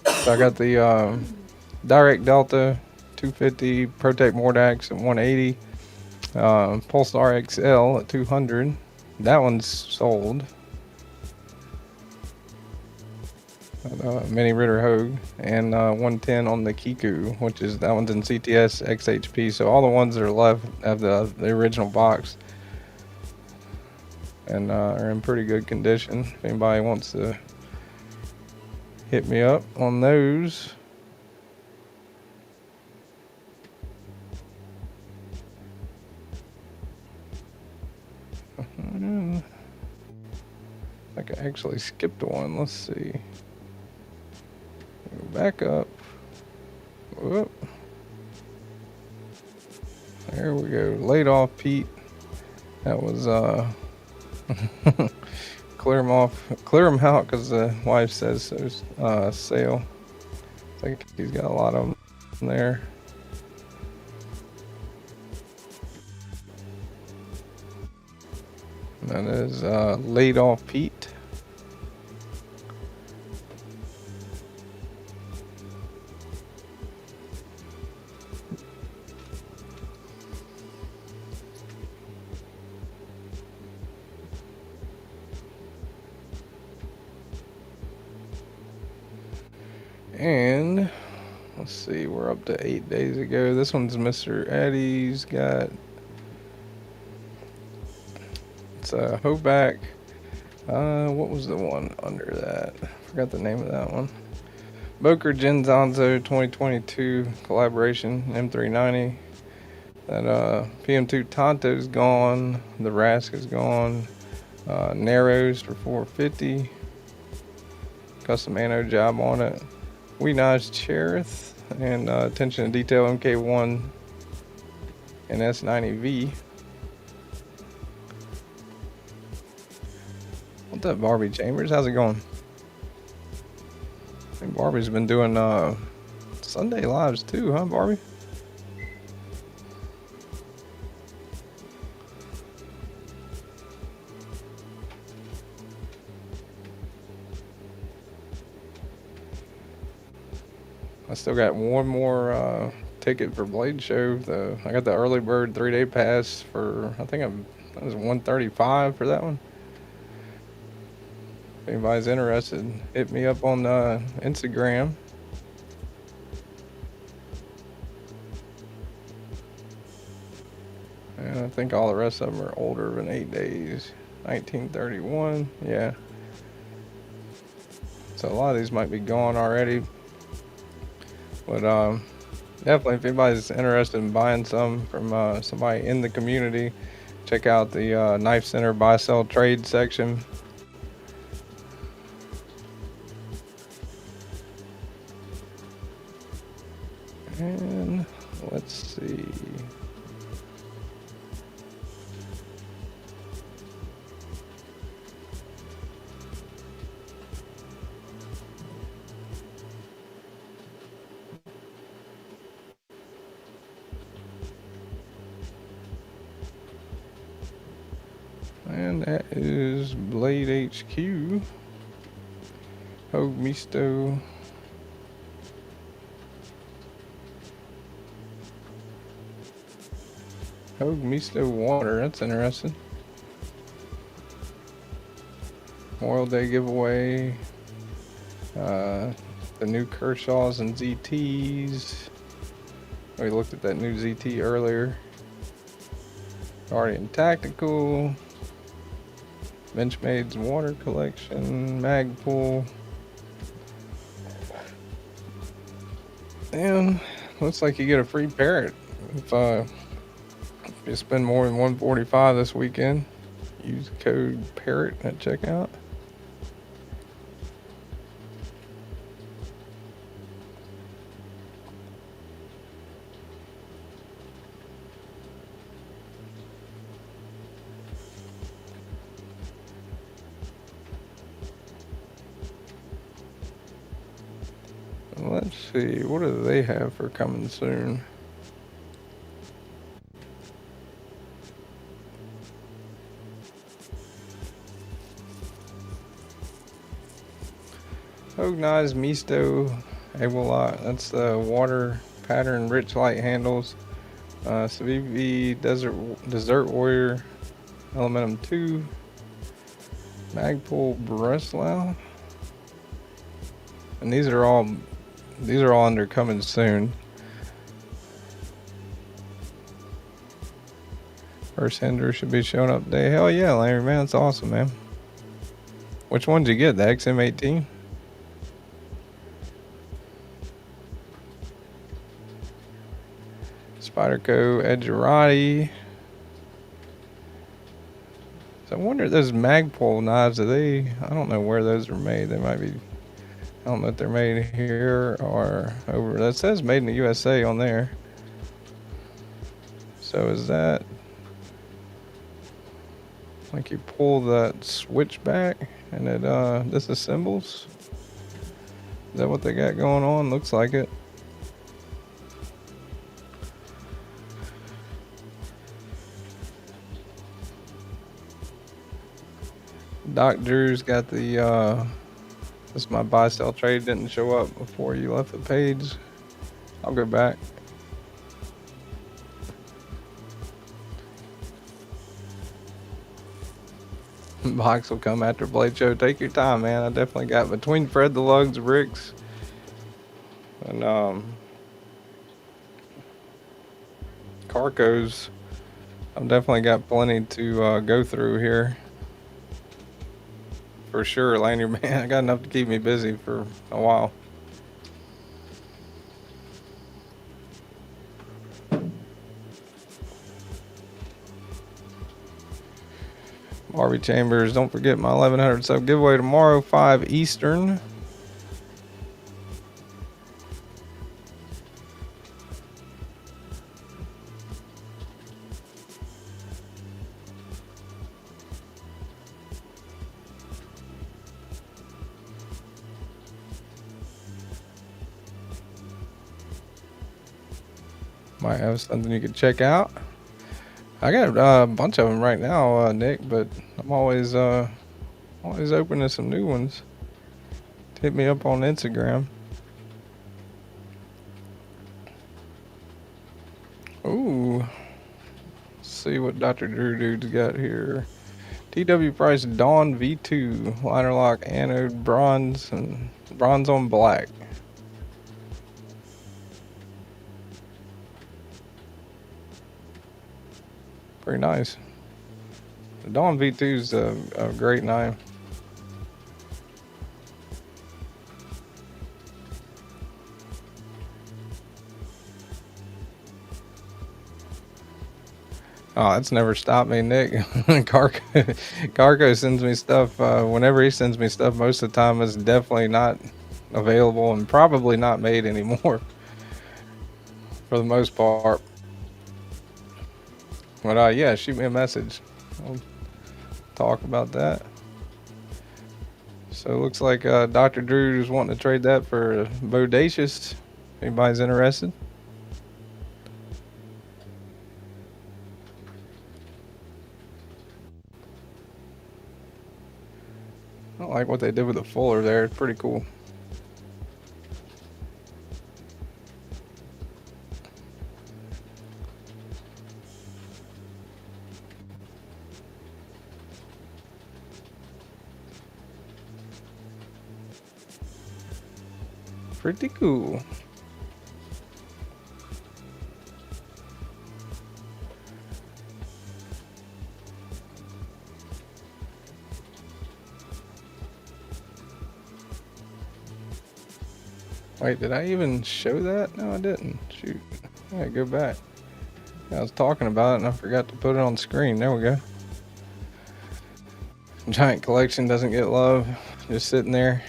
So I got the Direct Delta 250, Protect Mordax at 180. Pulsar XL at 200. That one's sold. Mini Ritter Hogue and 110 on the Kiku, which is that one's in CTS XHP. So all the ones that are left have the original box and are in pretty good condition. If anybody wants to hit me up on those. I think I actually skipped one. Let's see. Go back up. Whoop. There we go. Laid off Pete. That was clear him out because the wife says there's sale. I think he's got a lot of them there. That is laid off Pete. And let's see, we're up to 8 days ago. This one's Mr. Eddie's got. It's a Hoback. What was the one under that? Forgot the name of that one. Boker Genzanzo 2022 collaboration M390. That PM2 Tonto's gone. The Rask is gone. Narrows for 450. Custom anno job on it. KnivesShipFree Cherith and attention to detail MK1 and S90V. What's up, Barbie Chambers? How's it going? I think Barbie's been doing Sunday lives too, huh, Barbie? I still got one more ticket for Blade Show. I got the early bird 3-day pass for, I think it was $135 for that one. If anybody's interested, hit me up on Instagram. And I think all the rest of them are older than 8 days. 1931, yeah. So a lot of these might be gone already. But definitely, if anybody's interested in buying some from somebody in the community, check out the Knife Center buy sell trade section. And let's see. And that is BladeHQ. Hogue Misto. Hogue Misto water, that's interesting. Memorial Day giveaway. The new Kershaws and ZTs. We looked at that new ZT earlier. Guardian Tactical. Benchmade's water collection. Magpul. And looks like you get a free parrot if you spend more than 145 this weekend. Use code parrot at checkout. Let's see, what do they have for coming soon? Knives Misto Awalot. That's the water pattern rich light handles. Civivi Desert Warrior Elementum 2. Magpul Breslau. And these are all under coming soon. First Hinder should be showing up today. Hell yeah, Larry, man, that's awesome, man. Which one did you get? The XM18? Spyderco Edgerati. So I wonder if those Magpul knives, I don't know where those are made. They might be, I don't know if they're made here or over. That says made in the USA on there. So is that, like you pull that switch back and it disassembles? Is that what they got going on? Looks like it. Doc Drew's got the this my buy sell trade didn't show up before you left the page. I'll go back. Box will come after Blade Show. Take your time, man. I definitely got between Fred the Lugs, Bricks, and Carcos. I've definitely got plenty to go through here. For sure, Lanyard, man. I got enough to keep me busy for a while. Barbie Chambers, don't forget my 1100 sub giveaway tomorrow, 5 Eastern. Might have something you could check out. I got a bunch of them right now, Nick, but I'm always open to some new ones. Hit me up on Instagram. Ooh, let's see what Dr. Drew Dude's got here. TW Price Dawn V2 liner lock anode bronze and bronze on black. Pretty nice. The Dawn V2 is a great knife. Oh, that's never stopped me, Nick. Carco sends me stuff. Whenever he sends me stuff, most of the time it's definitely not available and probably not made anymore for the most part. But yeah, shoot me a message. I'll talk about that. So it looks like Dr. Drew is wanting to trade that for Bodacious. Anybody's interested? I like what they did with the fuller there. It's pretty cool. Pretty cool. Wait, did I even show that? No, I didn't. Shoot. Yeah, go back. I was talking about it and I forgot to put it on screen. There we go. Giant collection doesn't get love. Just sitting there.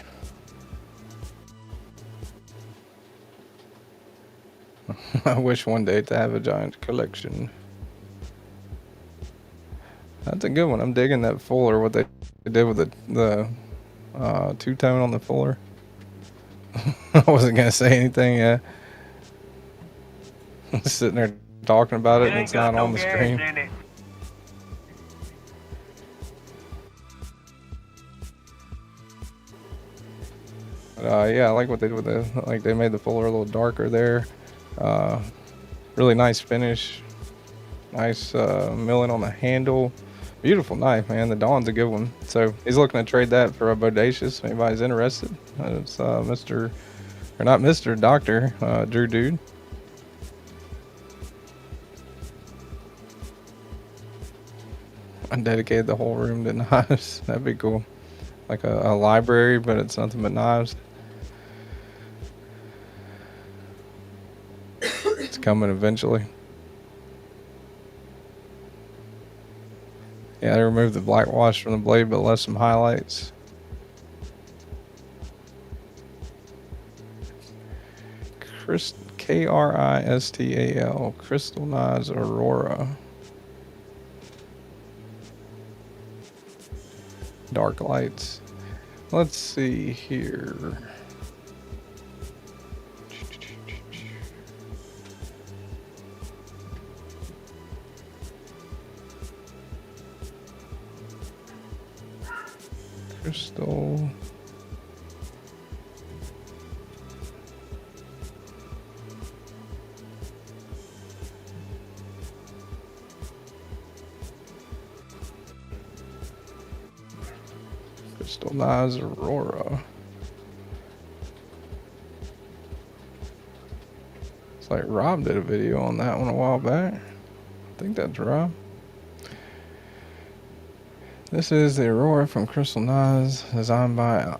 I wish one day to have a giant collection. That's a good one. I'm digging that fuller, what they did with the two-tone on the fuller. I wasn't going to say anything, yeah. Sitting there talking about it and it's not on the screen. But, yeah, I like what they did with the, like they made the fuller a little darker there. Really nice finish. Nice milling on the handle. Beautiful knife, man. The Dawn's a good one. So he's looking to trade that for a Bodacious. Anybody's interested? It's Mr. or not Mr. Dr. Drew Dude. I dedicated the whole room to knives. That'd be cool. Like a library, but it's nothing but knives. It's coming eventually. Yeah, they removed the black wash from the blade, but left some highlights. Kristal, Crystal Knives Aurora. Dark lights. Let's see here. Crystal. Crystal Knives Aurora. It's like Rob did a video on that one a while back. I think that's Rob. This is the Aurora from Crystal Knives, designed by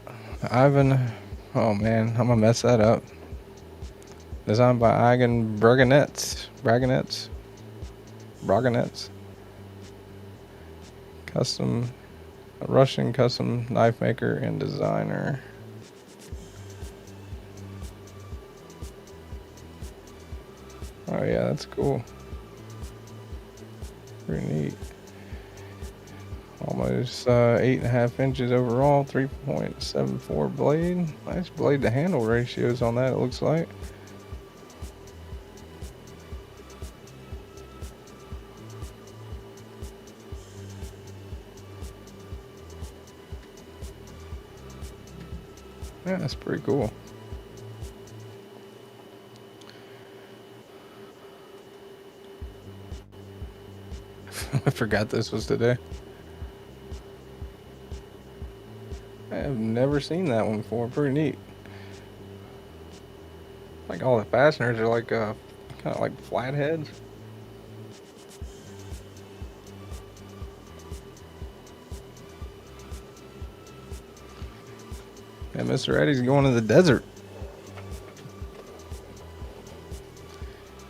Ivan. Oh man, I'm gonna mess that up. Designed by Ivan Braganets. Custom, a Russian custom knife maker and designer. Oh yeah, that's cool. Pretty neat. Almost 8.5 inches overall, 3.74 blade. Nice blade to handle ratios on that, it looks like. Yeah, that's pretty cool. I forgot this was today. I have never seen that one before. Pretty neat. Like all the fasteners are like kind of like flatheads. And Mr. Eddie's going to the desert.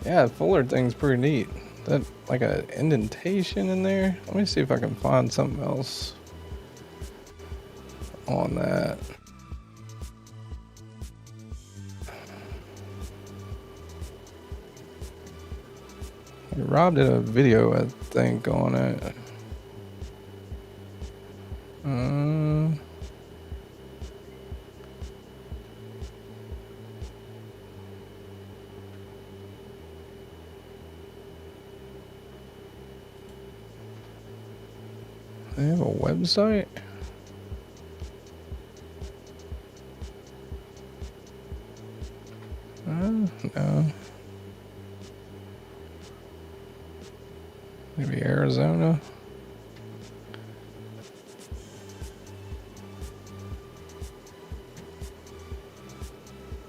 Yeah, the fuller thing's pretty neat. That like an indentation in there. Let me see if I can find something else on that. Rob did a video, I think, on it. They have a website? No. Maybe Arizona.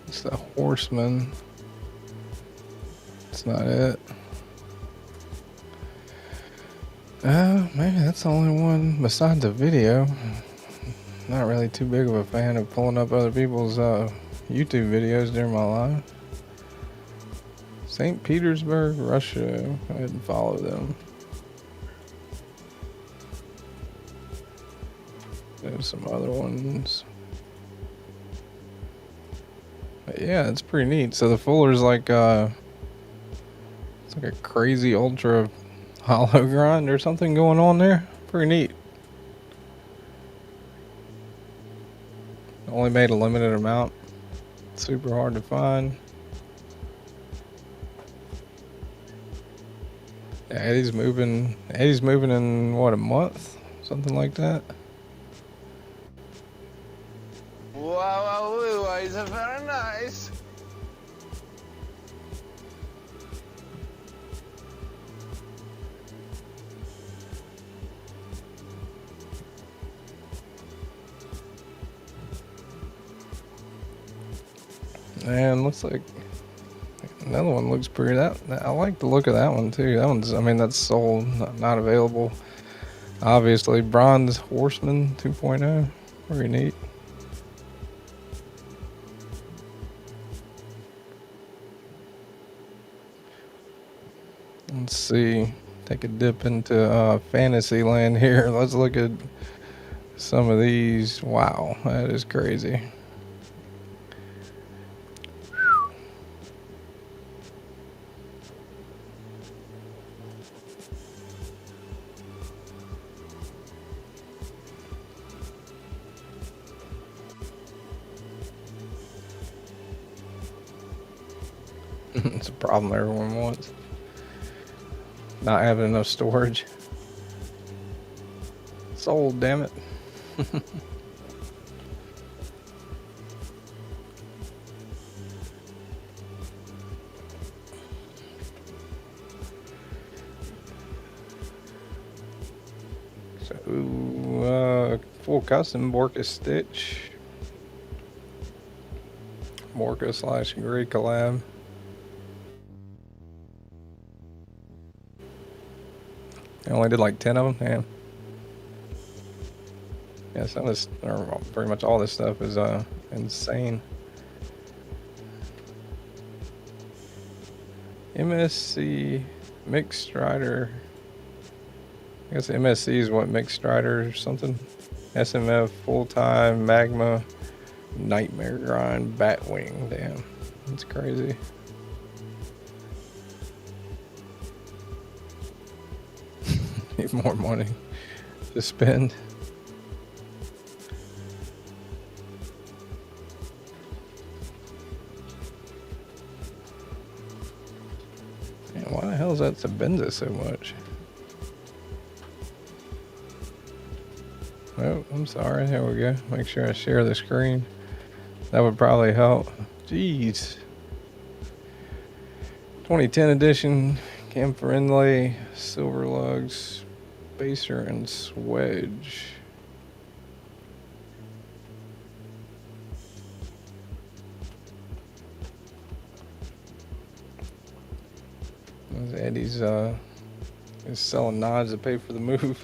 It's the Horseman. It's not it. Maybe that's the only one besides the video. Not really too big of a fan of pulling up other people's YouTube videos during my life. St. Petersburg, Russia. Go ahead and follow them. There's some other ones. But yeah, it's pretty neat. So the fuller's like it's like a crazy ultra hollow grind or something going on there. Pretty neat. Only made a limited amount. Super hard to find. Yeah, Eddie's moving in what, a month? Something like that. Wow, it's very nice. And looks like another one looks pretty. I like the look of that one too. That one's, I mean, that's sold, not available. Obviously, Bronze Horseman 2.0, pretty neat. Let's see, take a dip into fantasy land here. Let's look at some of these. Wow, that is crazy. It's a problem everyone wants. Not having enough storage. Sold, damn it. So, full custom Borka stitch. Borka / Gray collab. I only did like 10 of them. Damn. Yeah, some of this, or pretty much all this stuff is insane. MSC Mixed Strider. I guess MSC is what, Mixed Strider or something. SMF Full Time Magma Nightmare Grind Batwing. Damn, that's crazy. Need more money to spend. Man, why the hell is that Sabenza so much? Oh, I'm sorry. There we go. Make sure I share the screen. That would probably help. Jeez. 2010 edition. Camphor inlay, silver lugs, spacer, and swedge. Eddie's is selling knives to pay for the move.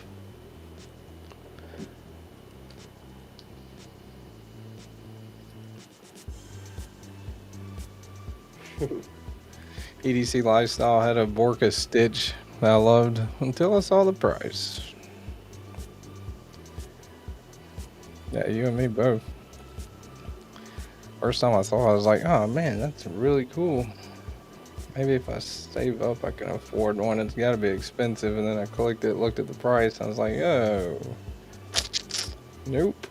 EDC Lifestyle had a Borka stitch that I loved until I saw the price. Yeah, you and me both. First time I saw it, I was like, oh man, that's really cool. Maybe if I save up, I can afford one. It's got to be expensive. And then I clicked it, looked at the price, and I was like, oh, nope.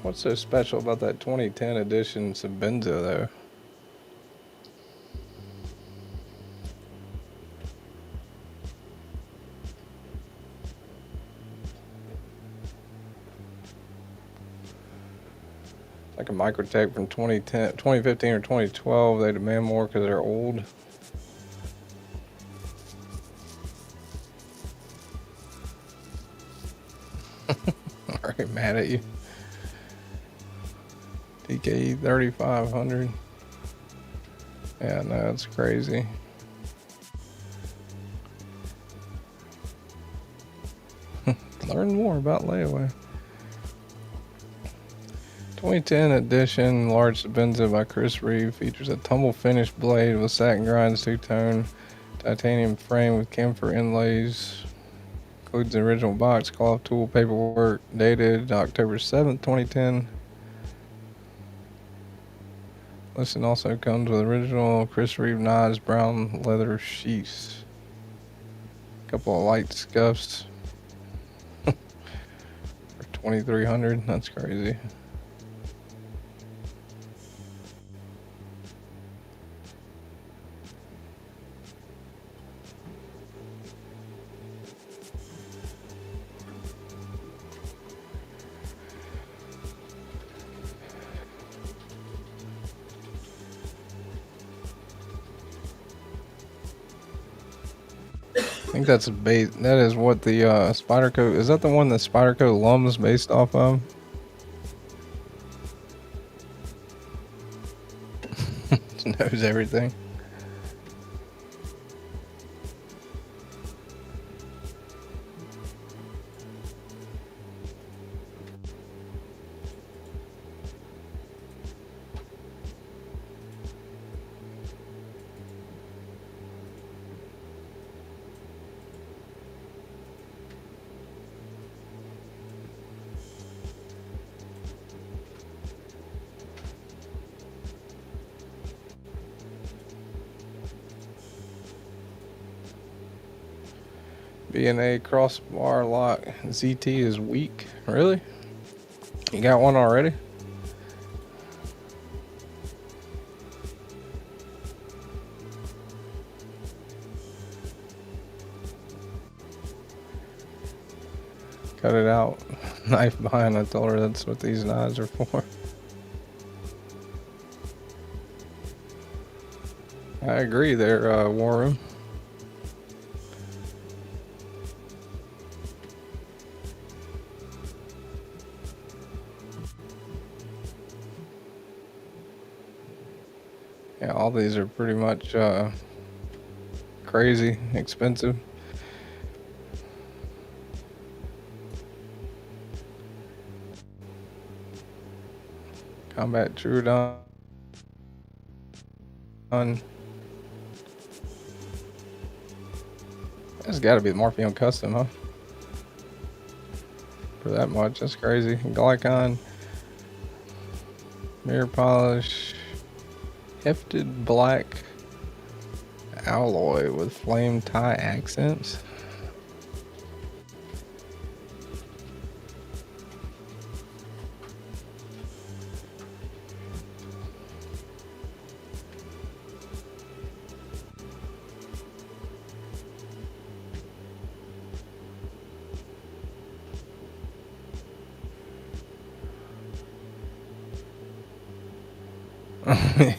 What's so special about that 2010 edition Sabenza, though? Like a Microtech from 2010, 2015 or 2012. They demand more because they're old. Already mad at you. DK 3500. Yeah, no, it's crazy. Learn more about layaway. 2010 edition large Sabenza by Chris Reeve features a tumble finish blade with satin grinds, two-tone titanium frame with camphor inlays. Includes the original box, cloth, tool, paperwork. Dated October 7th, 2010. Listing also comes with original Chris Reeve knives, brown leather sheaths. Couple of light scuffs. For 2,300. That's crazy. I think that's a bait. That is what the Spyderco, is that the one that Spyderco Lum is based off of? Knows everything. B&A crossbar lock. ZT is weak. Really? You got one already? Cut it out. Knife behind. I told her that's what these knives are for. I agree there, War Room. Yeah, all these are pretty much crazy expensive. Combat Trudon. That's got to be the Morpheon Custom, huh? For that much, that's crazy. Glycon. Mirror polish. Hefted black alloy with flame tie accents.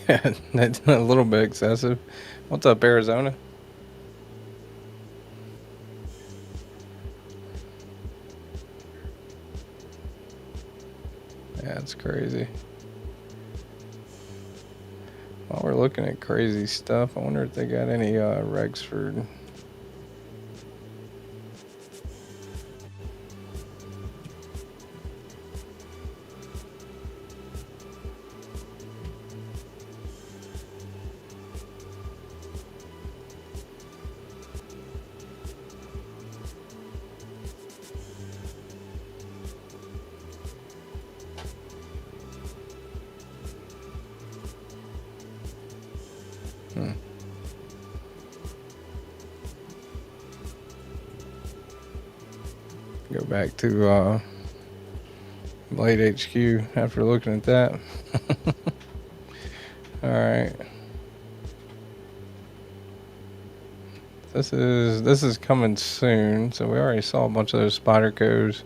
Yeah, that's a little bit excessive. What's up, Arizona? Yeah, it's crazy. While we're looking at crazy stuff, I wonder if they got any Rexford. Go back to BladeHQ after looking at that. All right. This is coming soon, so we already saw a bunch of those Spydercos.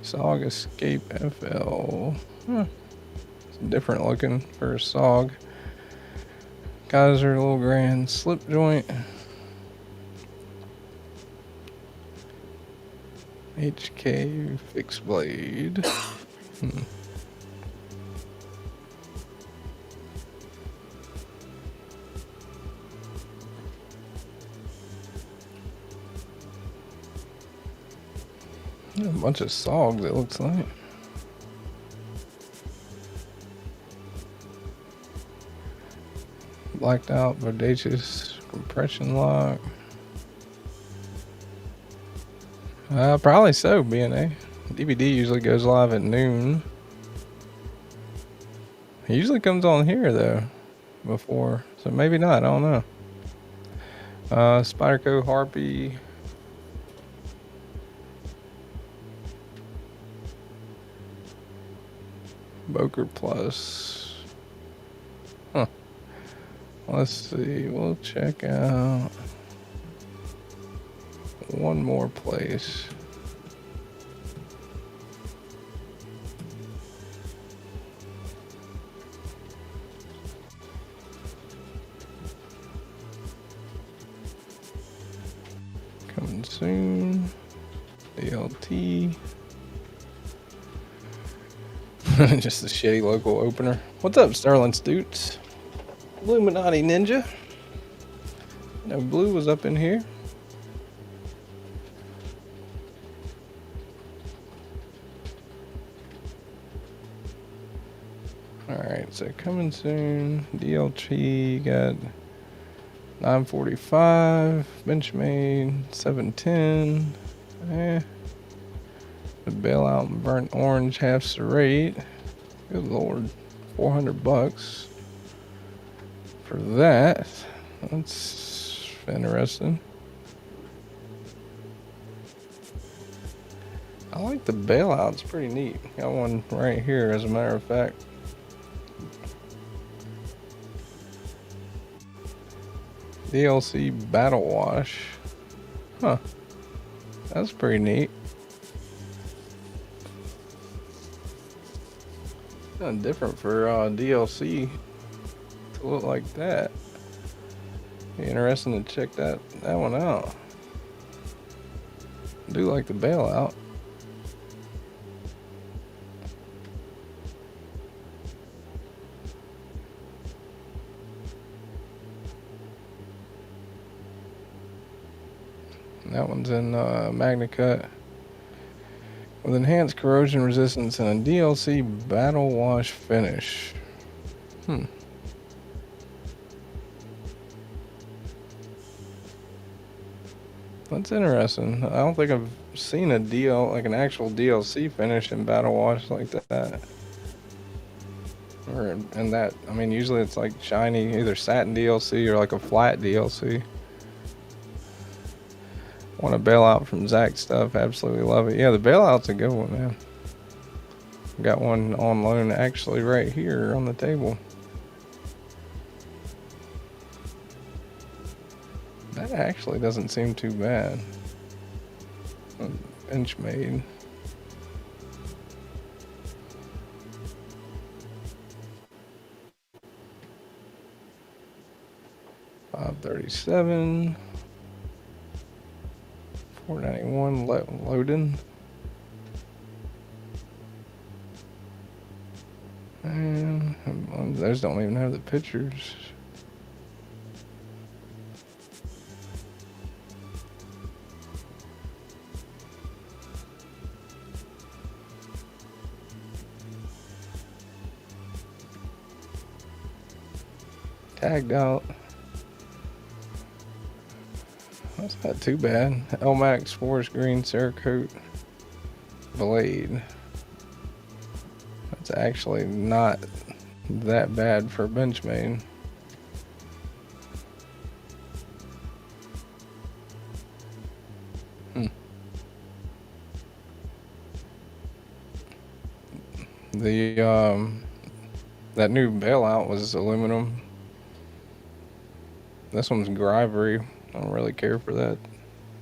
SOG Escape FL. It's different looking for a SOG. Kizer little grand slip joint. HK fixed blade. A bunch of SOGs, it looks like. blacked out, bodacious compression lock. Probably so, B&A. DVD usually goes live at noon. He usually comes on here though, before, so maybe not. I don't know. Spyderco Harpy. Boker Plus. Huh. Let's see. We'll check out one more place. Coming soon. DLT. Just a shitty local opener. What's up, Sterling Stoots? Illuminati Ninja. No, Blue was up in here. Alright, so coming soon. DLT got 945. Benchmade 710. The bailout and burnt orange half the rate. Good lord, $400 for that. That's interesting. I like the bailout, it's pretty neat. Got one right here, as a matter of fact. DLC Battle Wash. Huh, that's pretty neat. Kind of different for DLC to look like that. Be interesting to check that one out. I do like the bailout. And that one's in Magna Cut. With enhanced corrosion resistance and a DLC battle wash finish. That's interesting. I don't think I've seen a like an actual DLC finish in battle wash like that. Or in that, I mean, usually it's like shiny, either satin DLC or like a flat DLC. Want a bailout from Zach stuff, absolutely love it. Yeah, the bailout's a good one, man. Got one on loan actually right here on the table. That actually doesn't seem too bad. Benchmade. $537. $491 loading. And those don't even have the pictures. Tagged out. That's not too bad. Elmax Forest Green Cerakote blade. That's actually not that bad for Benchmade. The that new bailout was aluminum. This one's Grivery. I don't really care for that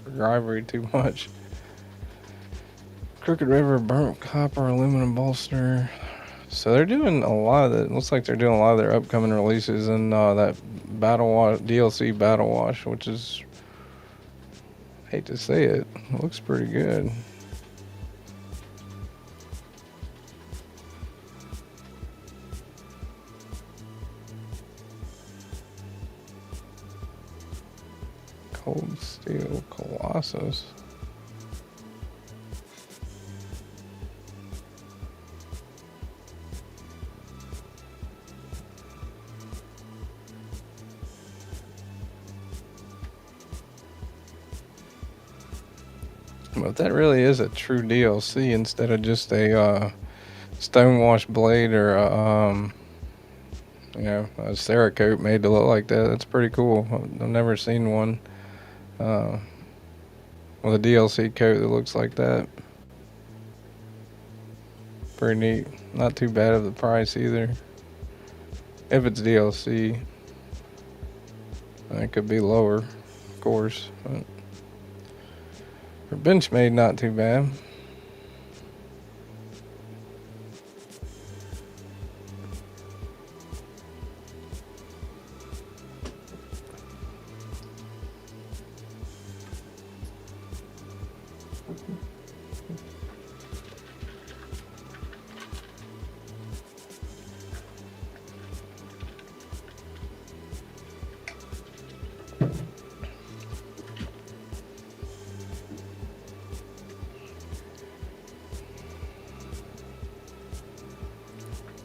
Grivery too much. Crooked River burnt copper aluminum bolster. So they're doing a lot of it. Looks like they're doing a lot of their upcoming releases in that Battle Wash DLC Battle Wash, which is, hate to say it, looks pretty good. Cold Steel Colossus. But that really is a true DLC instead of just a stonewash blade or a, you know, a Cerakote made to look like that. That's pretty cool. I've never seen one with a DLC coat that looks like that. Pretty neat. Not too bad of the price either. If it's DLC, it could be lower, of course. But for Benchmade, not too bad.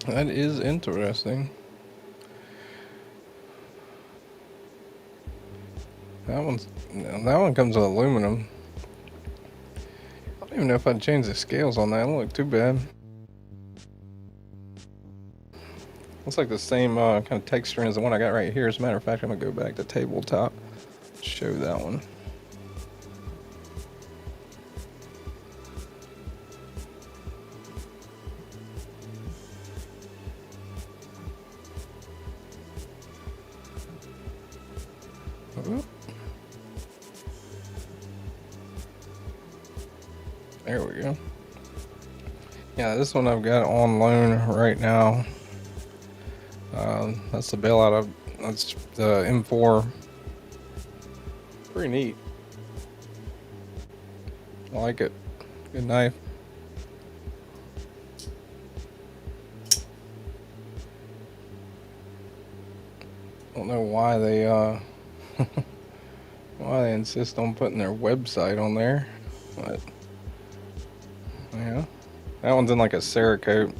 That is interesting. That one comes with aluminum. I don't even know if I'd change the scales on that. It don't look too bad. Looks like the same kind of texture as the one I got right here. As a matter of fact, I'm gonna go back to tabletop, show that one. There we go. Yeah, this one I've got on loan right now. That's the bailout of, that's the M4. Pretty neat. I like it. Good knife. Don't know why they why they insist on putting their website on there, but yeah, that one's in like a Cerakote.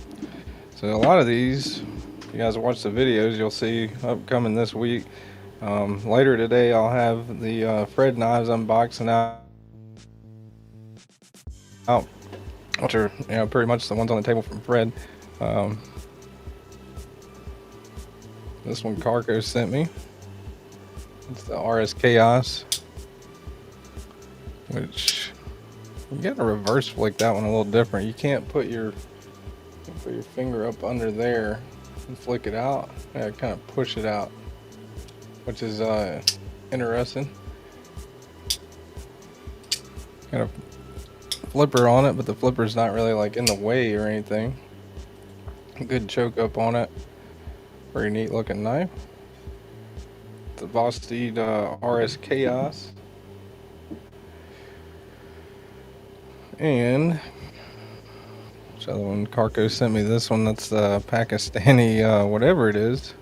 So a lot of these, if you guys watch the videos, you'll see upcoming this week. Later today, I'll have the Fred knives unboxing out, which are, you know, pretty much the ones on the table from Fred. This one Carco sent me. It's the RS Chaos, which you gotta reverse flick that one a little different. You can't put your finger up under there and flick it out. You gotta kind of push it out, which is interesting. Got a flipper on it, but the flipper's not really like in the way or anything. Good choke up on it. Pretty neat looking knife. The Vosteed RS Chaos. And which other one? Carco sent me this one. That's the Pakistani whatever it is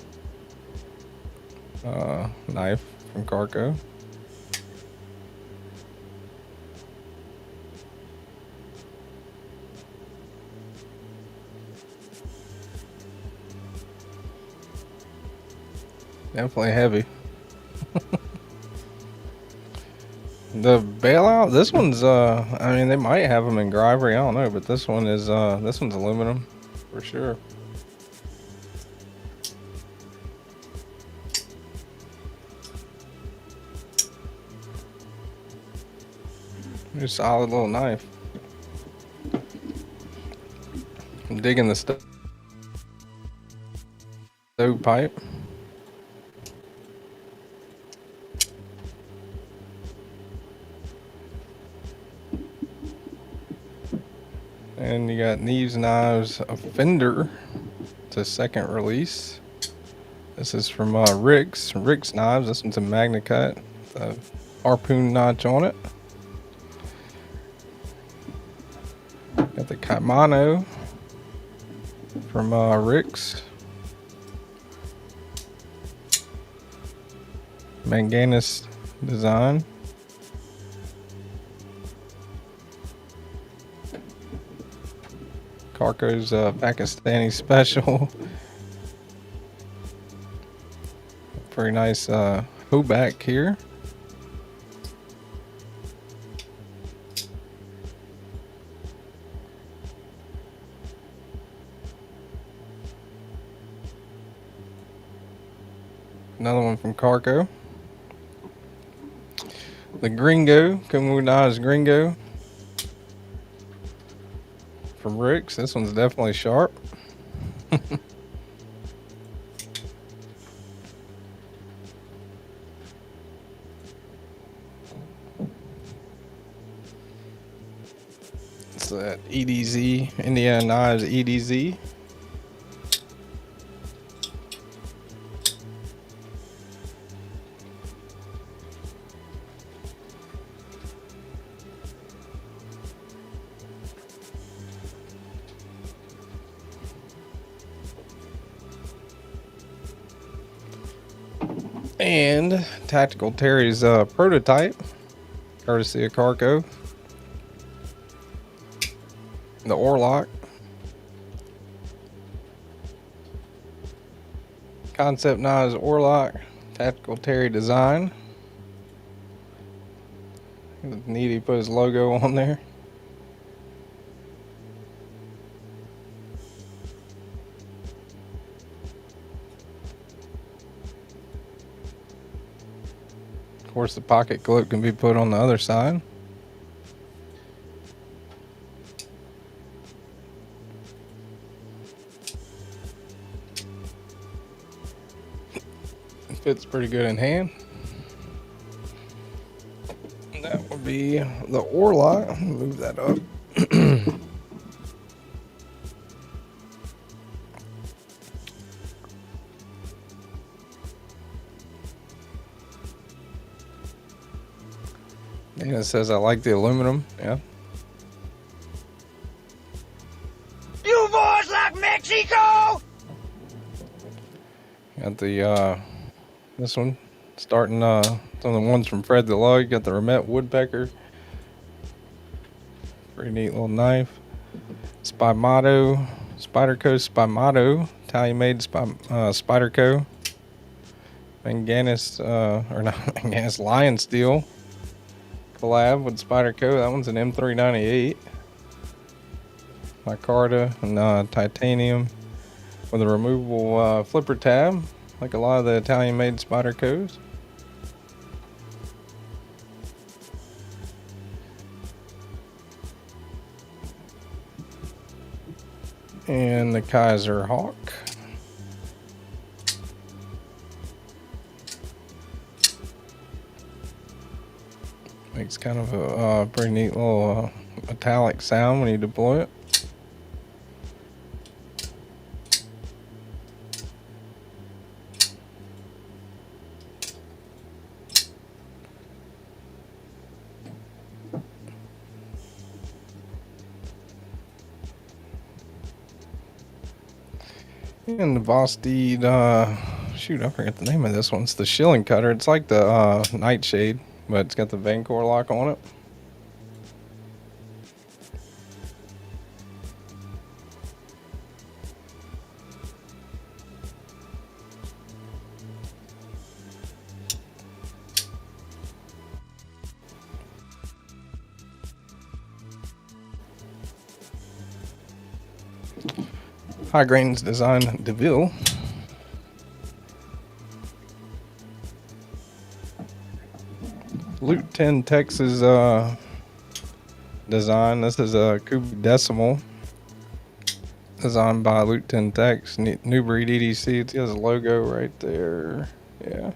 knife from Carco. Definitely heavy. The bailout, this one's I mean, they might have them in Gravity, I don't know, but this one is this one's aluminum for sure. It's a solid little knife. I'm digging the stovepipe. And you got KnivesKnives Offender. It's a second release. This is from Rick's Knives. This one's a Magna Cut with a harpoon notch on it. Got the Kimono from Rick's. Manganese design. Carco's Pakistani special. Very nice hoe back here. Another one from Carco. The Gringo, KnivesShipFree Gringo. From Rick's. This one's definitely sharp. It's that EDZ, Indiana Knives EDZ. And Tactical Terry's prototype, courtesy of Carco. The Orlock. Kansept Knives Orlock, Tactical Terry design. Neat, he put his logo on there. Of course, the pocket clip can be put on the other side. It fits pretty good in hand. That would be the Orlock. Move that up. And it says I like the aluminum. Yeah. You boys like Mexico? Got the this one starting some of the ones from Fred the Lug. Got the Remet Woodpecker. Pretty neat little knife. Spymato, Spyderco Spymato, Italian made Spyderco. Manganus or not Manganus, Lion Steel collab with Spyderco. That one's an M398. Micarta and titanium with a removable flipper tab, like a lot of the Italian made Spydercos. And the Kizer Hawk. Makes kind of a pretty neat little metallic sound when you deploy it. And the Vosteed, shoot, I forget the name of this one. It's the Shilling Cutter. It's like the Nightshade, but it's got the Vancor lock on it. High Grains Design DeVille. Loot 10 Texas design. This is a cubic decimal designed by Loot 10 Tex. New breed EDC. It has a logo right there. Yeah.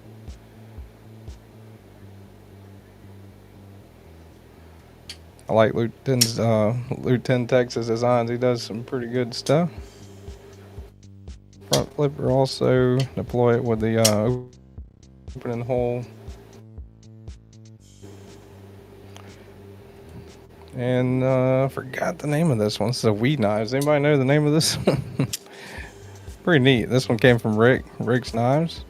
I like Loot 10 Texas designs. He does some pretty good stuff. Front flipper also. Deploy it with the opening hole. And I forgot the name of this one. This is a Weed Knives. Anybody know the name of this one? Pretty neat. This one came from Rick's Knives.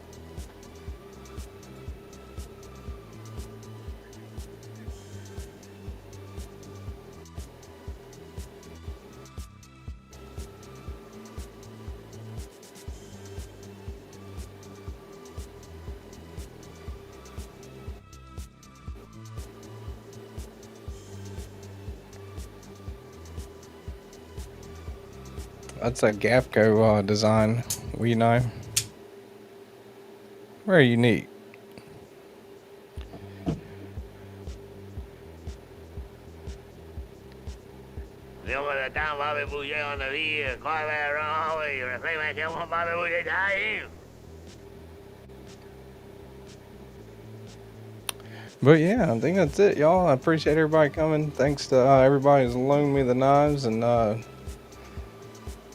That's a Gapco design weed knife. Very unique. Nếu mà tao vào bên bùi dây on the đi coi về rồi rồi thấy mày kéo không vào bên bùi dây trái. But yeah, I think that's it, y'all. I appreciate everybody coming. Thanks to everybody who's loaned me the knives, and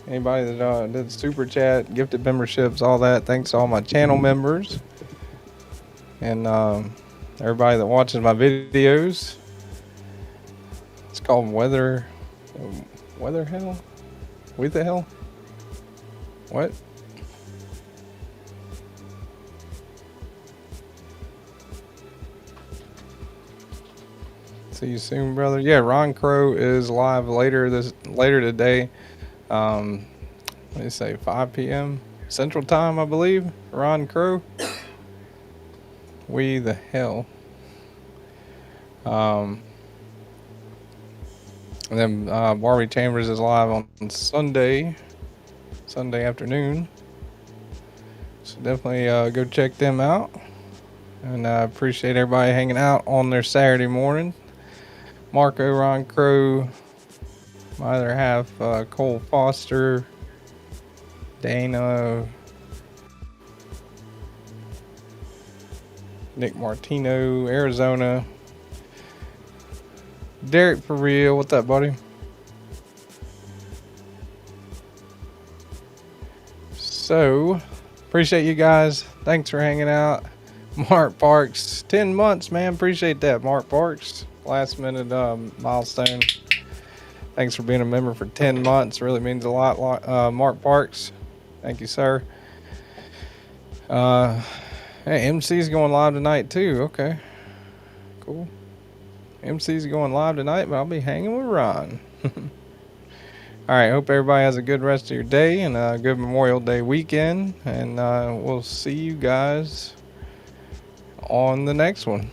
anybody that did super chat, gifted memberships, all that. Thanks to all my channel members, and everybody that watches my videos. It's called Weather Hell? With the hell? What? See you soon, brother. Yeah, Ron Crow is live later today. Let me say 5 p.m. Central Time, I believe. Ron Crow. We the hell. And then Barbie Chambers is live on Sunday afternoon. So definitely go check them out. And I appreciate everybody hanging out on their Saturday morning. Marco, Ron Crow, my other half, Cole Foster, Dana, Nick Martino, Arizona, Derek for real. What's up, buddy? So, appreciate you guys. Thanks for hanging out. Mark Parks, 10 months, man. Appreciate that, Mark Parks. Last minute milestone. Thanks for being a member for 10 months. Really means a lot, Mark Parks. Thank you, sir. Hey, MC's going live tonight too. Okay, cool. MC's going live tonight, but I'll be hanging with Ron. All right, hope everybody has a good rest of your day and a good Memorial Day weekend. And we'll see you guys on the next one.